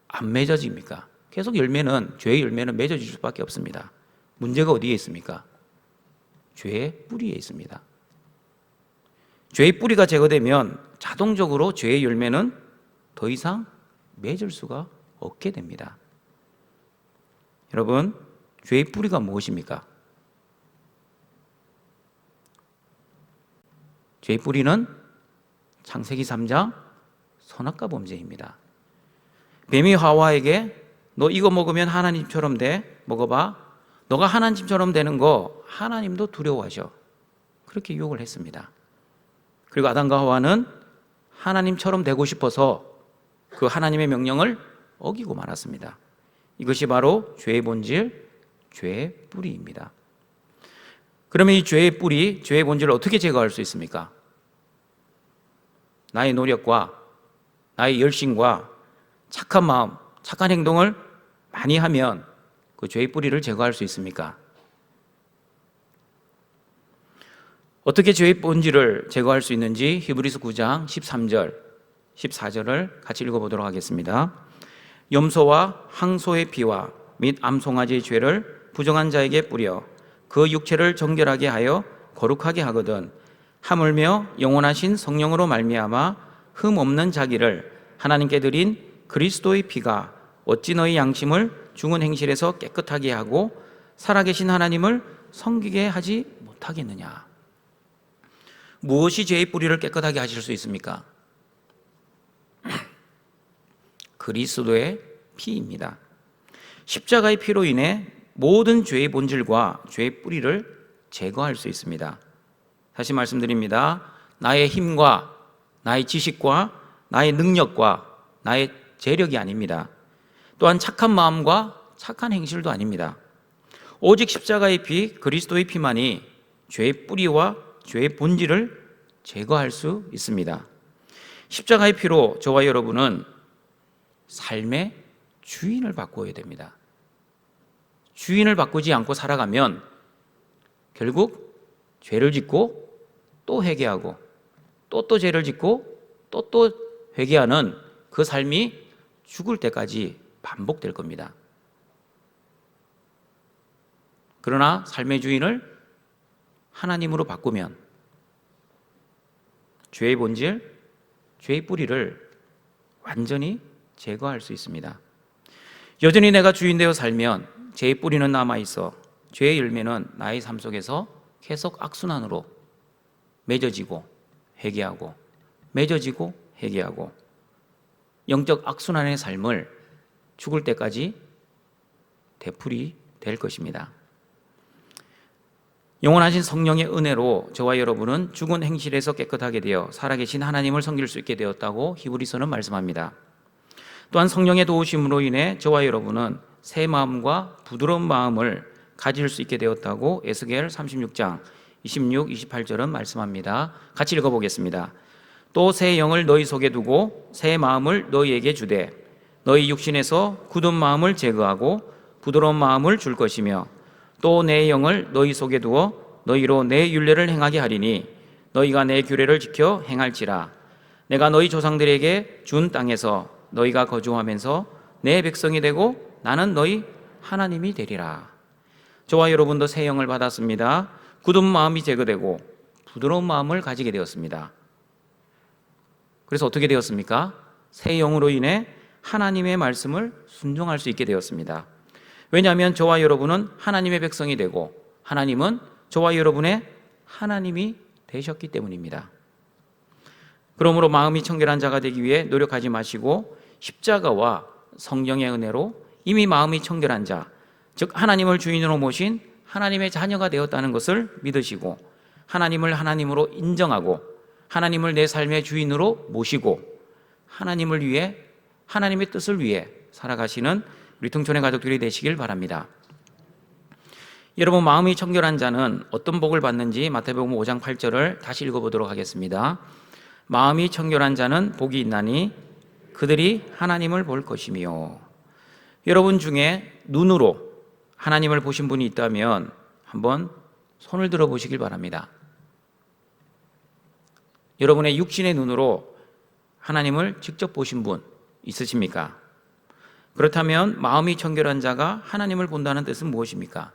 안 맺어집니까? 계속 죄의 열매는 맺어질 수밖에 없습니다. 문제가 어디에 있습니까? 죄의 뿌리에 있습니다. 죄의 뿌리가 제거되면 자동적으로 죄의 열매는 더 이상 맺을 수가 없게 됩니다. 여러분, 죄의 뿌리가 무엇입니까? 죄의 뿌리는 창세기 3장 선악과 범죄입니다. 뱀이 하와에게 너 이거 먹으면 하나님처럼 돼, 먹어봐, 너가 하나님처럼 되는 거 하나님도 두려워하셔, 그렇게 유혹을 했습니다. 그리고 아담과 하와는 하나님처럼 되고 싶어서 그 하나님의 명령을 어기고 말았습니다. 이것이 바로 죄의 본질, 죄의 뿌리입니다. 그러면 이 죄의 뿌리, 죄의 본질을 어떻게 제거할 수 있습니까? 나의 노력과 나의 열심과 착한 마음, 착한 행동을 많이 하면 그 죄의 뿌리를 제거할 수 있습니까? 어떻게 죄의 본질을 제거할 수 있는지 히브리서 9장 13절, 14절을 같이 읽어보도록 하겠습니다. 염소와 항소의 피와 및 암송아지의 죄를 부정한 자에게 뿌려 그 육체를 정결하게 하여 거룩하게 하거든 하물며 영원하신 성령으로 말미암아 흠 없는 자기를 하나님께 드린 그리스도의 피가 어찌 너희 양심을 죽은 행실에서 깨끗하게 하고 살아계신 하나님을 섬기게 하지 못하겠느냐. 무엇이 죄의 뿌리를 깨끗하게 하실 수 있습니까? 그리스도의 피입니다. 십자가의 피로 인해 모든 죄의 본질과 죄의 뿌리를 제거할 수 있습니다. 다시 말씀드립니다. 나의 힘과 나의 지식과 나의 능력과 나의 재력이 아닙니다. 또한 착한 마음과 착한 행실도 아닙니다. 오직 십자가의 피, 그리스도의 피만이 죄의 뿌리와 죄의 본질을 제거할 수 있습니다. 십자가의 피로 저와 여러분은 삶의 주인을 바꾸어야 됩니다. 주인을 바꾸지 않고 살아가면 결국 죄를 짓고 또 회개하고 또 죄를 짓고 또 회개하는 그 삶이 죽을 때까지 반복될 겁니다. 그러나 삶의 주인을 하나님으로 바꾸면 죄의 본질, 죄의 뿌리를 완전히 제거할 수 있습니다. 여전히 내가 주인 되어 살면 죄의 뿌리는 남아있어 죄의 열매는 나의 삶 속에서 계속 악순환으로 맺어지고 회개하고 맺어지고 회개하고 영적 악순환의 삶을 죽을 때까지 되풀이 될 것입니다. 영원하신 성령의 은혜로 저와 여러분은 죽은 행실에서 깨끗하게 되어 살아계신 하나님을 섬길 수 있게 되었다고 히브리서는 말씀합니다. 또한 성령의 도우심으로 인해 저와 여러분은 새 마음과 부드러운 마음을 가질 수 있게 되었다고 에스겔 36장 26, 28절은 말씀합니다. 같이 읽어보겠습니다. 또 새 영을 너희 속에 두고 새 마음을 너희에게 주되 너희 육신에서 굳은 마음을 제거하고 부드러운 마음을 줄 것이며 또 내 영을 너희 속에 두어 너희로 내 율례를 행하게 하리니 너희가 내 규례를 지켜 행할지라. 내가 너희 조상들에게 준 땅에서 너희가 거주하면서 내 백성이 되고 나는 너희 하나님이 되리라. 저와 여러분도 새 영을 받았습니다. 굳은 마음이 제거되고 부드러운 마음을 가지게 되었습니다. 그래서 어떻게 되었습니까? 새 영으로 인해 하나님의 말씀을 순종할 수 있게 되었습니다. 왜냐하면 저와 여러분은 하나님의 백성이 되고 하나님은 저와 여러분의 하나님이 되셨기 때문입니다. 그러므로 마음이 청결한 자가 되기 위해 노력하지 마시고 십자가와 성령의 은혜로 이미 마음이 청결한 자, 즉 하나님을 주인으로 모신 하나님의 자녀가 되었다는 것을 믿으시고 하나님을 하나님으로 인정하고 하나님을 내 삶의 주인으로 모시고 하나님을 위해 하나님의 뜻을 위해 살아가시는 우리 등촌의 가족들이 되시길 바랍니다. 여러분, 마음이 청결한 자는 어떤 복을 받는지 마태복음 5장 8절을 다시 읽어보도록 하겠습니다. 마음이 청결한 자는 복이 있나니 그들이 하나님을 볼 것이며. 여러분 중에 눈으로 하나님을 보신 분이 있다면 한번 손을 들어 보시길 바랍니다. 여러분의 육신의 눈으로 하나님을 직접 보신 분 있으십니까? 그렇다면 마음이 청결한 자가 하나님을 본다는 뜻은 무엇입니까?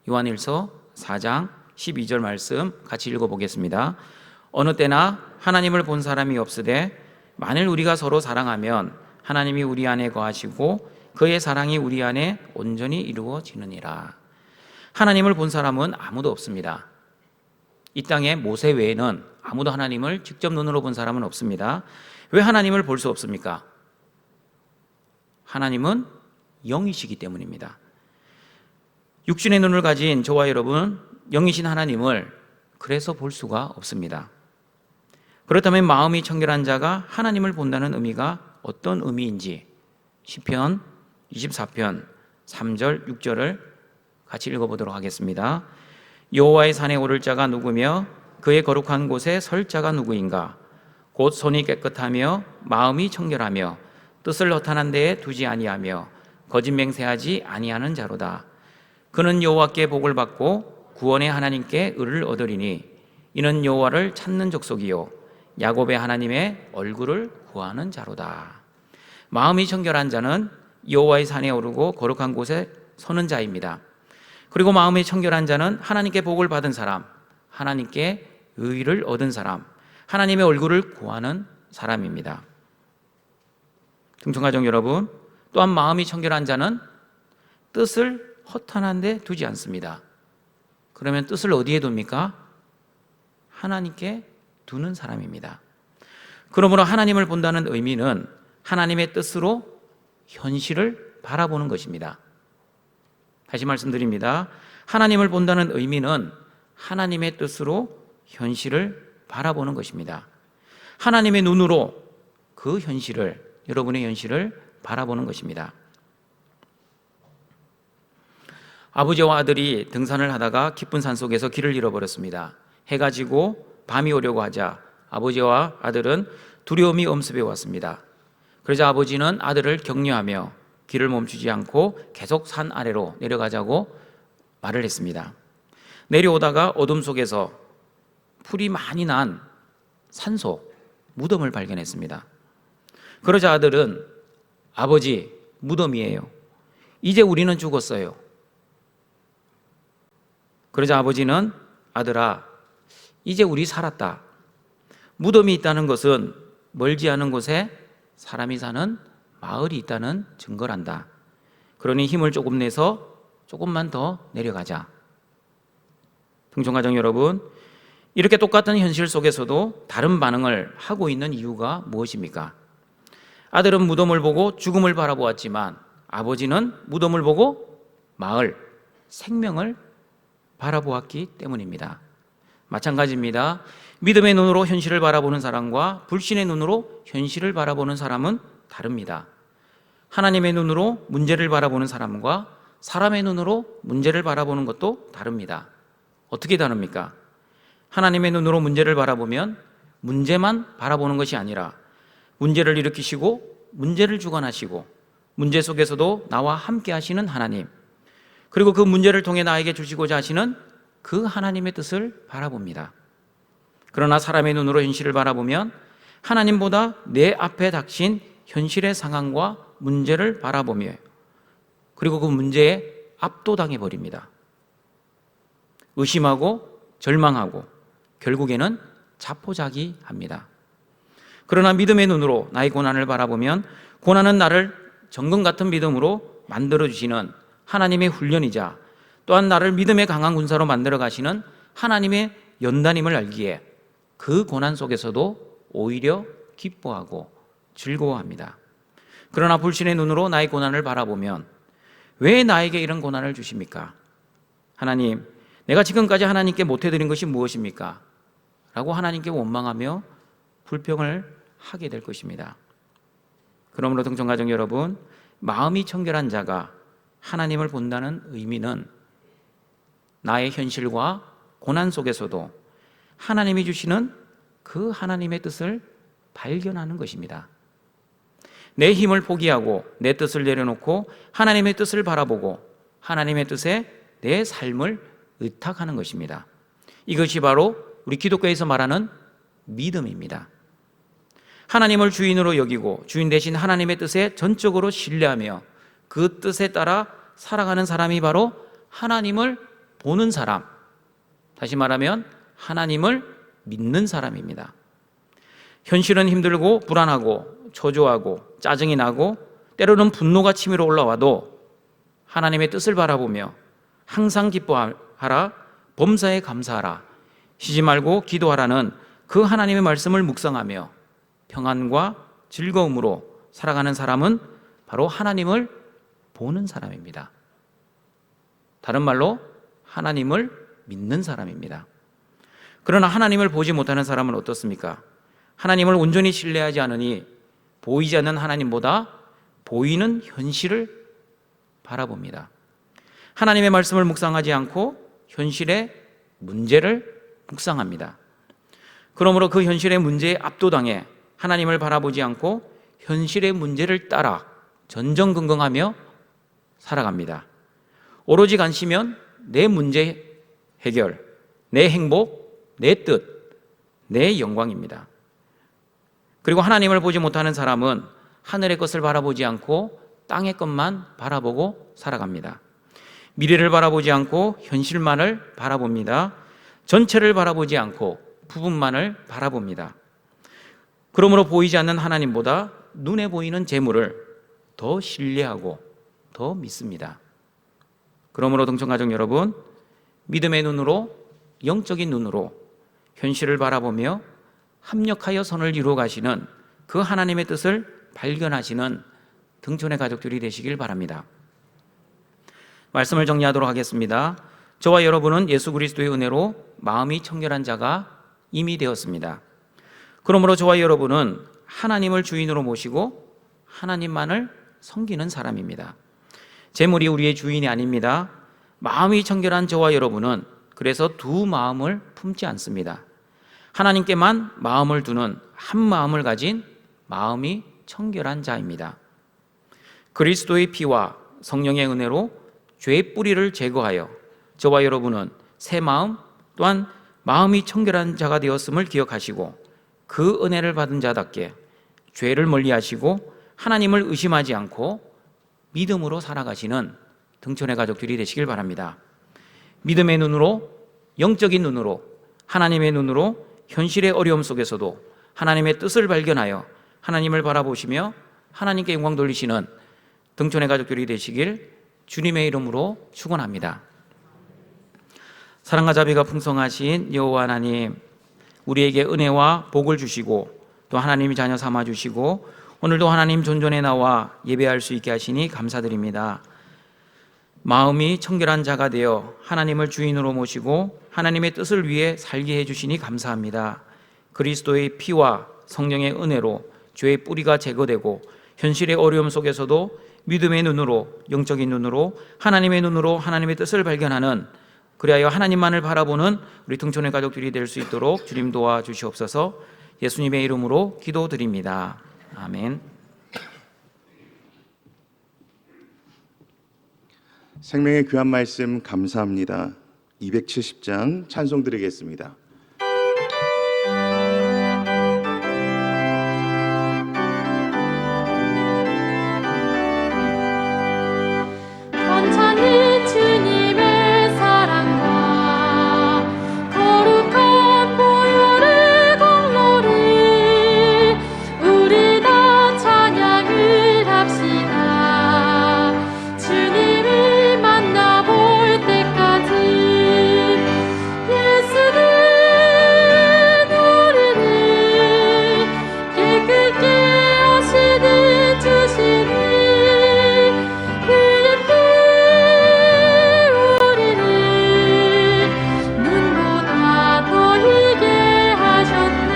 요한일서 4장 12절 말씀 같이 읽어보겠습니다. 어느 때나 하나님을 본 사람이 없으되 만일 우리가 서로 사랑하면 하나님이 우리 안에 거하시고 그의 사랑이 우리 안에 온전히 이루어지느니라. 하나님을 본 사람은 아무도 없습니다. 이 땅에 모세 외에는 아무도 하나님을 직접 눈으로 본 사람은 없습니다. 왜 하나님을 볼 수 없습니까? 하나님은 영이시기 때문입니다. 육신의 눈을 가진 저와 여러분, 영이신 하나님을 그래서 볼 수가 없습니다. 그렇다면 마음이 청결한 자가 하나님을 본다는 의미가 어떤 의미인지 시편 24편 3절 6절을 같이 읽어보도록 하겠습니다. 여호와의 산에 오를 자가 누구며 그의 거룩한 곳에 설 자가 누구인가? 곧 손이 깨끗하며 마음이 청결하며 뜻을 허탄한 데에 두지 아니하며 거짓 맹세하지 아니하는 자로다. 그는 여호와께 복을 받고 구원의 하나님께 의를 얻으리니 이는 여호와를 찾는 족속이요 야곱의 하나님의 얼굴을 구하는 자로다. 마음이 청결한 자는 여호와의 산에 오르고 거룩한 곳에 서는 자입니다. 그리고 마음이 청결한 자는 하나님께 복을 받은 사람, 하나님께 의를 얻은 사람, 하나님의 얼굴을 구하는 사람입니다. 등촌가족 여러분, 또한 마음이 청결한 자는 뜻을 허탄한 데 두지 않습니다. 그러면 뜻을 어디에 둡니까? 하나님께 두는 사람입니다. 그러므로 하나님을 본다는 의미는 하나님의 뜻으로 현실을 바라보는 것입니다. 다시 말씀드립니다. 하나님을 본다는 의미는 하나님의 뜻으로 현실을 바라보는 것입니다. 하나님의 눈으로 그 현실을, 여러분의 현실을 바라보는 것입니다. 아버지와 아들이 등산을 하다가 깊은 산속에서 길을 잃어버렸습니다. 해가 지고 밤이 오려고 하자 아버지와 아들은 두려움이 엄습해 왔습니다. 그러자 아버지는 아들을 격려하며 길을 멈추지 않고 계속 산 아래로 내려가자고 말을 했습니다. 내려오다가 어둠 속에서 풀이 많이 난 산속, 무덤을 발견했습니다. 그러자 아들은 아버지, 무덤이에요. 이제 우리는 죽었어요. 그러자 아버지는 아들아, 이제 우리 살았다. 무덤이 있다는 것은 멀지 않은 곳에 사람이 사는 마을이 있다는 증거란다. 그러니 힘을 조금 내서 조금만 더 내려가자. 등촌가족 여러분, 이렇게 똑같은 현실 속에서도 다른 반응을 하고 있는 이유가 무엇입니까? 아들은 무덤을 보고 죽음을 바라보았지만 아버지는 무덤을 보고 마을, 생명을 바라보았기 때문입니다. 마찬가지입니다. 믿음의 눈으로 현실을 바라보는 사람과 불신의 눈으로 현실을 바라보는 사람은 다릅니다. 하나님의 눈으로 문제를 바라보는 사람과 사람의 눈으로 문제를 바라보는 것도 다릅니다. 어떻게 다릅니까? 하나님의 눈으로 문제를 바라보면 문제만 바라보는 것이 아니라 문제를 일으키시고 문제를 주관하시고 문제 속에서도 나와 함께 하시는 하나님, 그리고 그 문제를 통해 나에게 주시고자 하시는 그 하나님의 뜻을 바라봅니다. 그러나 사람의 눈으로 현실을 바라보면 하나님보다 내 앞에 닥친 현실의 상황과 문제를 바라보며 그리고 그 문제에 압도당해 버립니다. 의심하고 절망하고 결국에는 자포자기합니다. 그러나 믿음의 눈으로 나의 고난을 바라보면 고난은 나를 정금 같은 믿음으로 만들어주시는 하나님의 훈련이자 또한 나를 믿음의 강한 군사로 만들어 가시는 하나님의 연단임을 알기에 그 고난 속에서도 오히려 기뻐하고 즐거워합니다. 그러나 불신의 눈으로 나의 고난을 바라보면 왜 나에게 이런 고난을 주십니까? 하나님, 내가 지금까지 하나님께 못해드린 것이 무엇입니까? 라고 하나님께 원망하며 불평을 하게 될 것입니다. 그러므로 등촌가족 여러분, 마음이 청결한 자가 하나님을 본다는 의미는 나의 현실과 고난 속에서도 하나님이 주시는 그 하나님의 뜻을 발견하는 것입니다. 내 힘을 포기하고 내 뜻을 내려놓고 하나님의 뜻을 바라보고 하나님의 뜻에 내 삶을 의탁하는 것입니다. 이것이 바로 우리 기독교에서 말하는 믿음입니다. 하나님을 주인으로 여기고 주인 대신 하나님의 뜻에 전적으로 신뢰하며 그 뜻에 따라 살아가는 사람이 바로 하나님을 보는 사람, 다시 말하면 하나님을 믿는 사람입니다. 현실은 힘들고 불안하고 초조하고 짜증이 나고 때로는 분노가 치밀어 올라와도 하나님의 뜻을 바라보며 항상 기뻐하라, 범사에 감사하라, 쉬지 말고 기도하라는 그 하나님의 말씀을 묵상하며 평안과 즐거움으로 살아가는 사람은 바로 하나님을 보는 사람입니다. 다른 말로 하나님을 믿는 사람입니다. 그러나 하나님을 보지 못하는 사람은 어떻습니까? 하나님을 온전히 신뢰하지 않으니 보이지 않는 하나님보다 보이는 현실을 바라봅니다. 하나님의 말씀을 묵상하지 않고 현실의 문제를 묵상합니다. 그러므로 그 현실의 문제에 압도당해 하나님을 바라보지 않고 현실의 문제를 따라 전전긍긍하며 살아갑니다. 오로지 관심은 내 문제 해결, 내 행복, 내 뜻, 내 영광입니다. 그리고 하나님을 보지 못하는 사람은 하늘의 것을 바라보지 않고 땅의 것만 바라보고 살아갑니다. 미래를 바라보지 않고 현실만을 바라봅니다. 전체를 바라보지 않고 부분만을 바라봅니다. 그러므로 보이지 않는 하나님보다 눈에 보이는 재물을 더 신뢰하고 더 믿습니다. 그러므로 등촌가족 여러분, 믿음의 눈으로, 영적인 눈으로 현실을 바라보며 합력하여 선을 이루어 가시는 그 하나님의 뜻을 발견하시는 등촌의 가족들이 되시길 바랍니다. 말씀을 정리하도록 하겠습니다. 저와 여러분은 예수 그리스도의 은혜로 마음이 청결한 자가 이미 되었습니다. 그러므로 저와 여러분은 하나님을 주인으로 모시고 하나님만을 섬기는 사람입니다. 재물이 우리의 주인이 아닙니다. 마음이 청결한 저와 여러분은 그래서 두 마음을 품지 않습니다. 하나님께만 마음을 두는 한 마음을 가진 마음이 청결한 자입니다. 그리스도의 피와 성령의 은혜로 죄의 뿌리를 제거하여 저와 여러분은 새 마음 또한 마음이 청결한 자가 되었음을 기억하시고 그 은혜를 받은 자답게 죄를 멀리하시고 하나님을 의심하지 않고 믿음으로 살아가시는 등촌의 가족들이 되시길 바랍니다. 믿음의 눈으로, 영적인 눈으로, 하나님의 눈으로 현실의 어려움 속에서도 하나님의 뜻을 발견하여 하나님을 바라보시며 하나님께 영광 돌리시는 등촌의 가족들이 되시길 주님의 이름으로 축원합니다. 사랑과 자비가 풍성하신 여호와 하나님, 우리에게 은혜와 복을 주시고 또 하나님이 자녀 삼아 주시고 오늘도 하나님 존전에 나와 예배할 수 있게 하시니 감사드립니다. 마음이 청결한 자가 되어 하나님을 주인으로 모시고 하나님의 뜻을 위해 살게 해주시니 감사합니다. 그리스도의 피와 성령의 은혜로 죄의 뿌리가 제거되고 현실의 어려움 속에서도 믿음의 눈으로, 영적인 눈으로, 하나님의 눈으로 하나님의 뜻을 발견하는, 그리하여 하나님만을 바라보는 우리 등촌의 가족들이 될 수 있도록 주님 도와주시옵소서. 예수님의 이름으로 기도드립니다. 아멘. 생명의 귀한 말씀 감사합니다. 270장 찬송 드리겠습니다. 천천히 주님의 사랑과 거룩한 보혈의 공로를 우리 다 찬양을 합시다. 주님을 만나볼 때까지 예수는 우리를 깨끗게 하시는 주시니 그의 피 우리를 눈보다 더 희게 하셨네.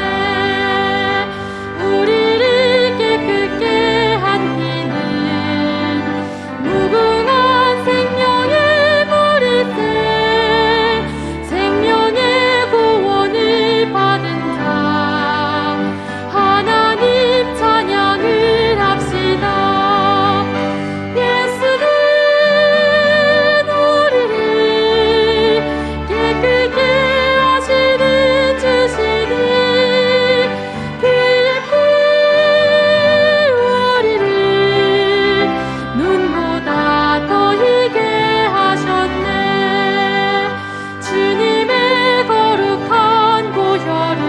우리를 깨끗게 한 피는 무궁한 생명의 물일세. 생명의 구원을 받은 자 하나님 찬양을 합시다. 예수는 우리를 깨끗게 하시는 주시니 그의 피 우리를 눈보다 더 희게 하셨네. 주님의 거룩한 보혈을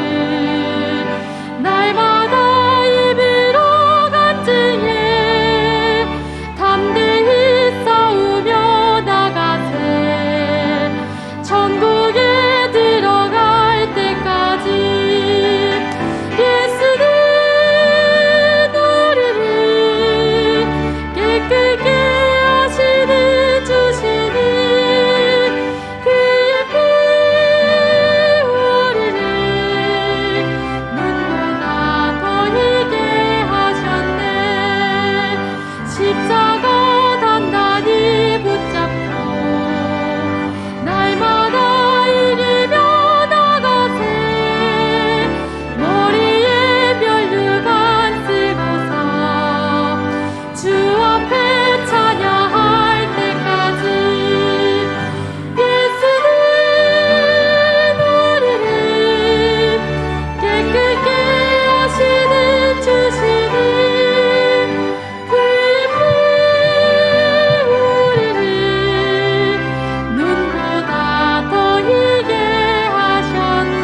날마다 입으로 간증해 담대히 싸우며 나가세. 천국에 들어갈 때까지 예수는 우리를 깨끗게 하시는 주시니 그의 피 우리를 눈보다 더 희게 하셨네. 십자가 단단히 붙잡고 날마다 이기며 나가세. 머리에 면류관 쓰고서 주 앞에 찬양할 때까지 예수는 우리를 깨끗게 하시는 주시니 그의 피 우리를 눈보다 더 희게 하셨네.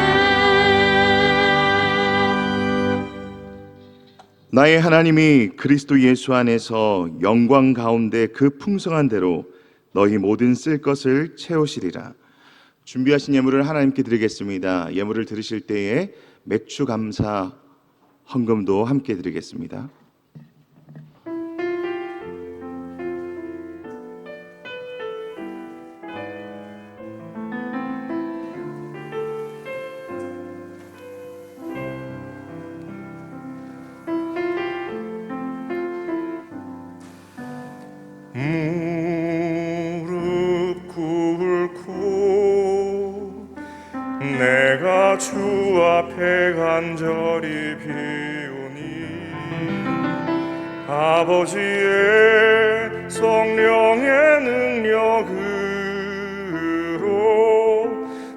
나의 하나님이 그리스도 예수 안에서 영광 가운데 그 풍성한 대로 너희 모든 쓸 것을 채우시리라. 준비하신 예물을 하나님께 드리겠습니다. 예물을 드리실 때에 맥주 감사 헌금도 함께 드리겠습니다. 무릎 꿇고 내가 주 앞에 간절히 비오니 아버지의 성령의 능력으로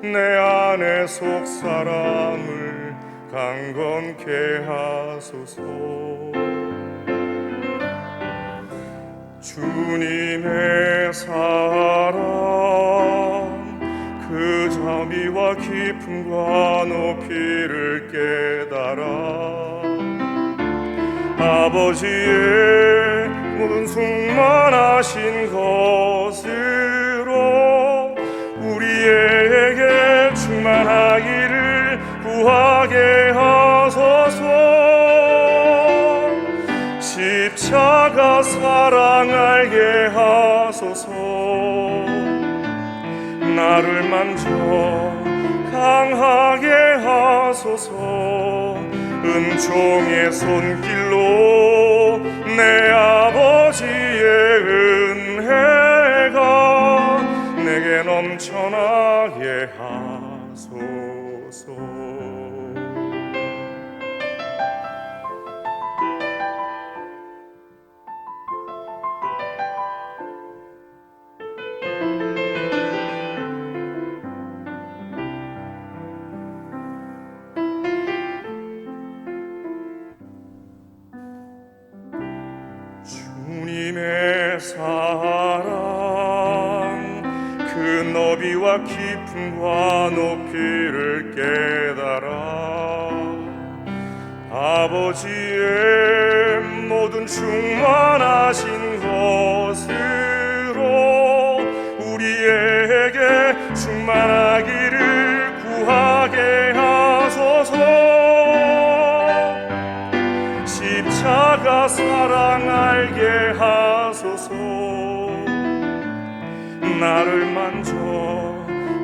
내 안에 속 사람을 강건케 하소서. 주님의 사랑 그 자비와 깊음과 높이를 깨달아 아버지의 모든 충만하신 것으로 우리에게 충만하기를 구하게 하소서. 십자가 사랑 알게 하소서. 나를 만져 강하게 하소서. 은총의 손길로 내 아버지의 은혜가 내게 넘쳐나게 하소서. 주님의 사랑 그 너비와 깊음과 높이를 깨달아 아버지의 모든 충만하신 것으로 우리에게 충만하기를 구하게 하소서. 십자가 사랑 알게 하소서. 나를 만져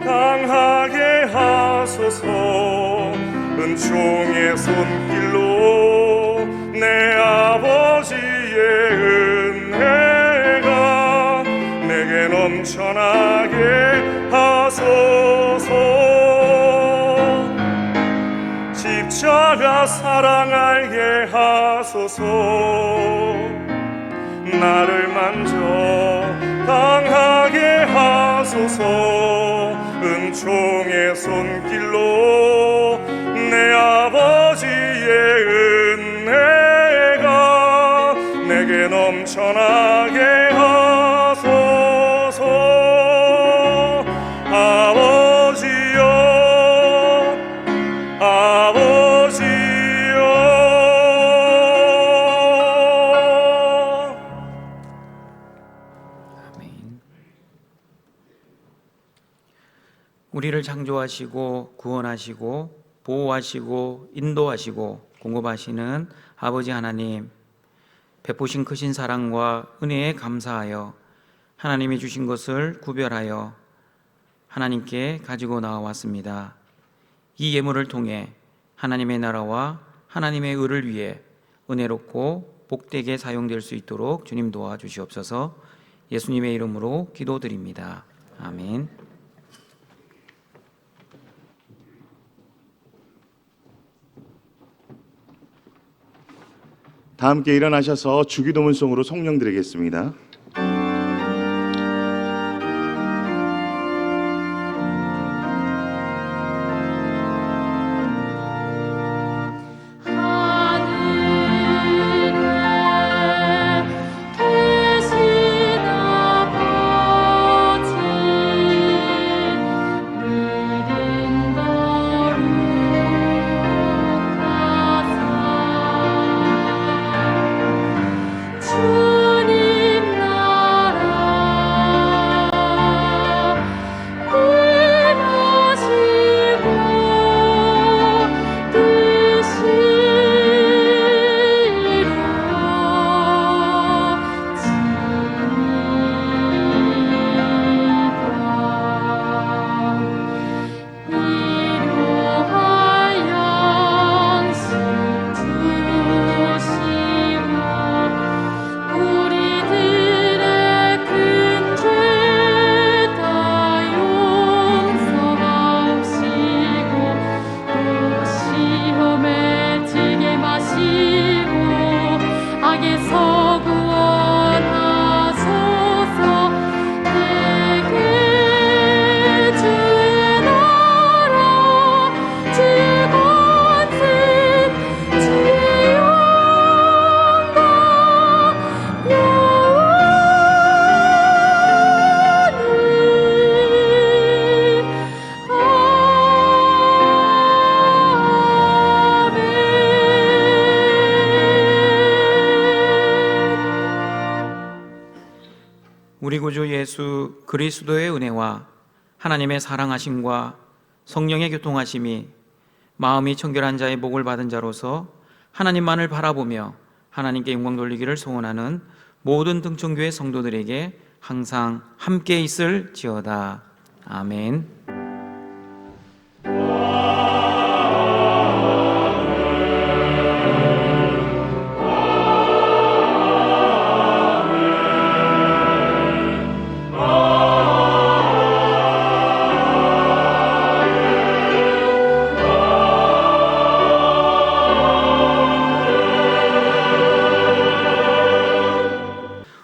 강하게 하소서. 은총의 손길로 내 아버지의 은혜가 내게 넘쳐나게 하소서. 십자가 사랑 알게 하소서. 나를 만져 강하게 하소서. 은총의 손길로 내 아버지의 은혜가 내게 넘쳐나게 하소서. 아버지여 아버지여. 아멘. 우리를 창조하시고 구원하시고 보호하시고 인도하시고 공급하시는 아버지 하나님, 베푸신 크신 사랑과 은혜에 감사하여 하나님이 주신 것을 구별하여 하나님께 가지고 나와왔습니다. 이 예물을 통해 하나님의 나라와 하나님의 의를 위해 은혜롭고 복되게 사용될 수 있도록 주님 도와주시옵소서. 예수님의 이름으로 기도드립니다. 아멘. 다 함께 일어나셔서 주기도문송으로 성령 드리겠습니다. 주님 우리 구주 예수 그리스도의 은혜와 하나님의 사랑하심과 성령의 교통하심이 마음이 청결한 자의 복을 받은 자로서 하나님만을 바라보며 하나님께 영광 돌리기를 소원하는 모든 등촌교회 성도들에게 항상 함께 있을지어다. 아멘.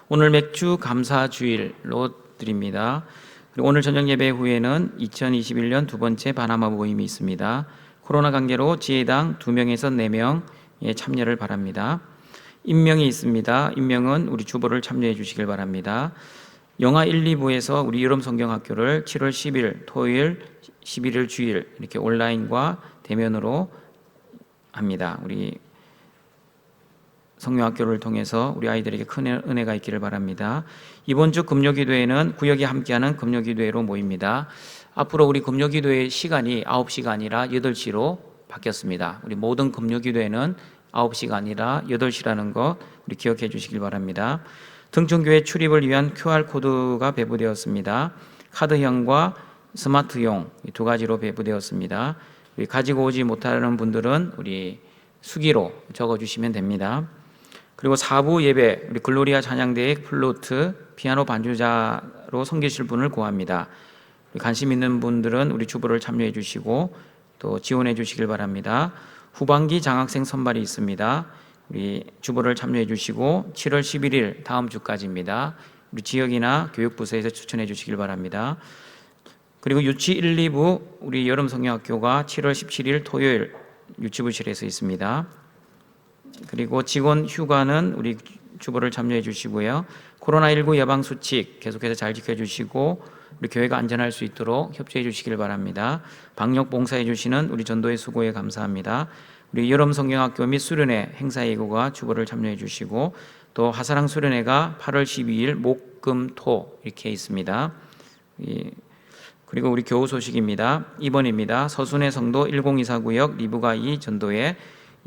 오늘 맥주 감사 주일로 드립니다. 그리고 오늘 저녁 예배 후에는 2021년 두 번째 바나마 모임이 있습니다. 코로나 관계로 지혜당 2명에서 4명의 참여를 바랍니다. 임명이 있습니다. 임명은 우리 주보를 참여해 주시길 바랍니다. 영화 1, 2부에서 우리 여름 성경학교를 7월 10일 토요일, 11일 주일 이렇게 온라인과 대면으로 합니다. 우리 성령학교를 통해서 우리 아이들에게 큰 은혜가 있기를 바랍니다. 이번 주 금요기도회는 구역이 함께하는 금요기도회로 모입니다. 앞으로 우리 금요기도회 시간이 9시가 아니라 8시로 바뀌었습니다. 우리 모든 금요기도회는 9시가 아니라 8시라는 것 우리 기억해 주시길 바랍니다. 등촌교회 출입을 위한 QR코드가 배부되었습니다. 카드형과 스마트용 이 두 가지로 배부되었습니다. 우리 가지고 오지 못하는 분들은 우리 수기로 적어주시면 됩니다. 그리고 4부 예배 우리 글로리아 찬양대의 플루트, 피아노 반주자로 섬기실 분을 구합니다. 관심 있는 분들은 우리 주보를 참여해 주시고 또 지원해 주시길 바랍니다. 후반기 장학생 선발이 있습니다. 우리 주보를 참여해 주시고 7월 11일 다음 주까지입니다. 우리 지역이나 교육부서에서 추천해 주시길 바랍니다. 그리고 유치 1, 2부 우리 여름 성경학교가 7월 17일 토요일 유치부실에서 있습니다. 그리고 직원 휴가는 우리 주보를 참여해 주시고요. 코로나19 예방 수칙 계속해서 잘 지켜주시고 우리 교회가 안전할 수 있도록 협조해 주시길 바랍니다. 방역 봉사해 주시는 우리 전도의 수고에 감사합니다. 우리 여름 성경학교 및 수련회 행사 예고가 주보를 참여해 주시고 또 하사랑 수련회가 8월 12일 목, 금, 토 이렇게 있습니다. 그리고 우리 교우 소식입니다. 입원입니다. 서순회 성도 1024구역 리브가 2 전도에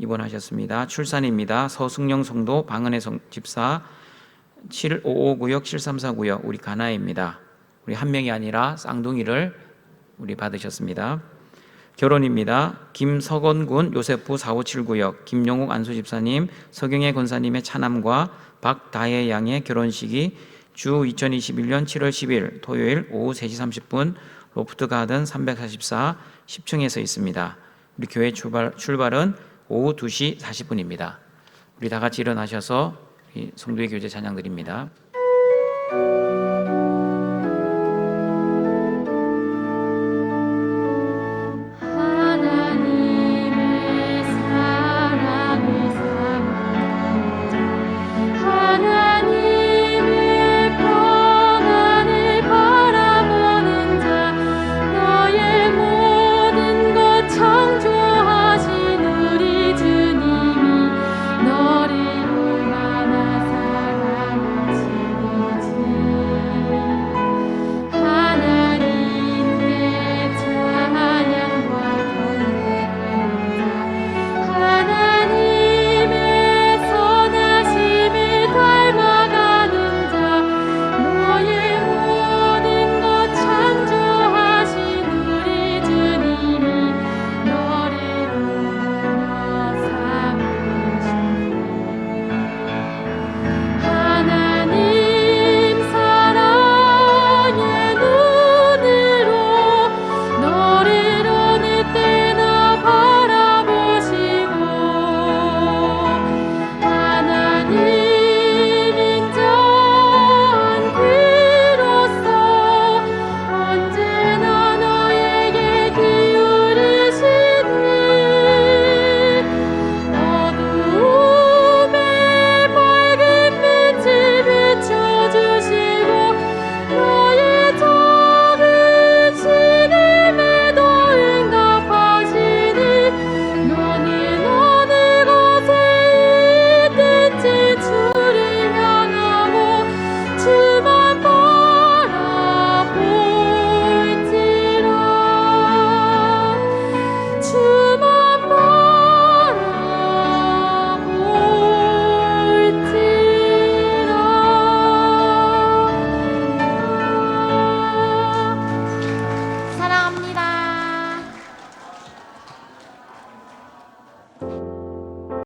입원하셨습니다. 출산입니다. 서승영 성도 방은혜 집사 755구역 734구역 우리 가나입니다. 우리 한 명이 아니라 쌍둥이를 우리 받으셨습니다. 결혼입니다. 김석원군 요세프 457구역 김용욱 안수 집사님 서경애 권사님의 차남과 박다혜 양의 결혼식이 주 2021년 7월 10일 토요일 오후 3시 30분 로프트 가든 344 10층에서 있습니다. 우리 교회 출발은 오후 2시 40분입니다. 우리 다 같이 일어나셔서 성도의 교제 찬양 드립니다.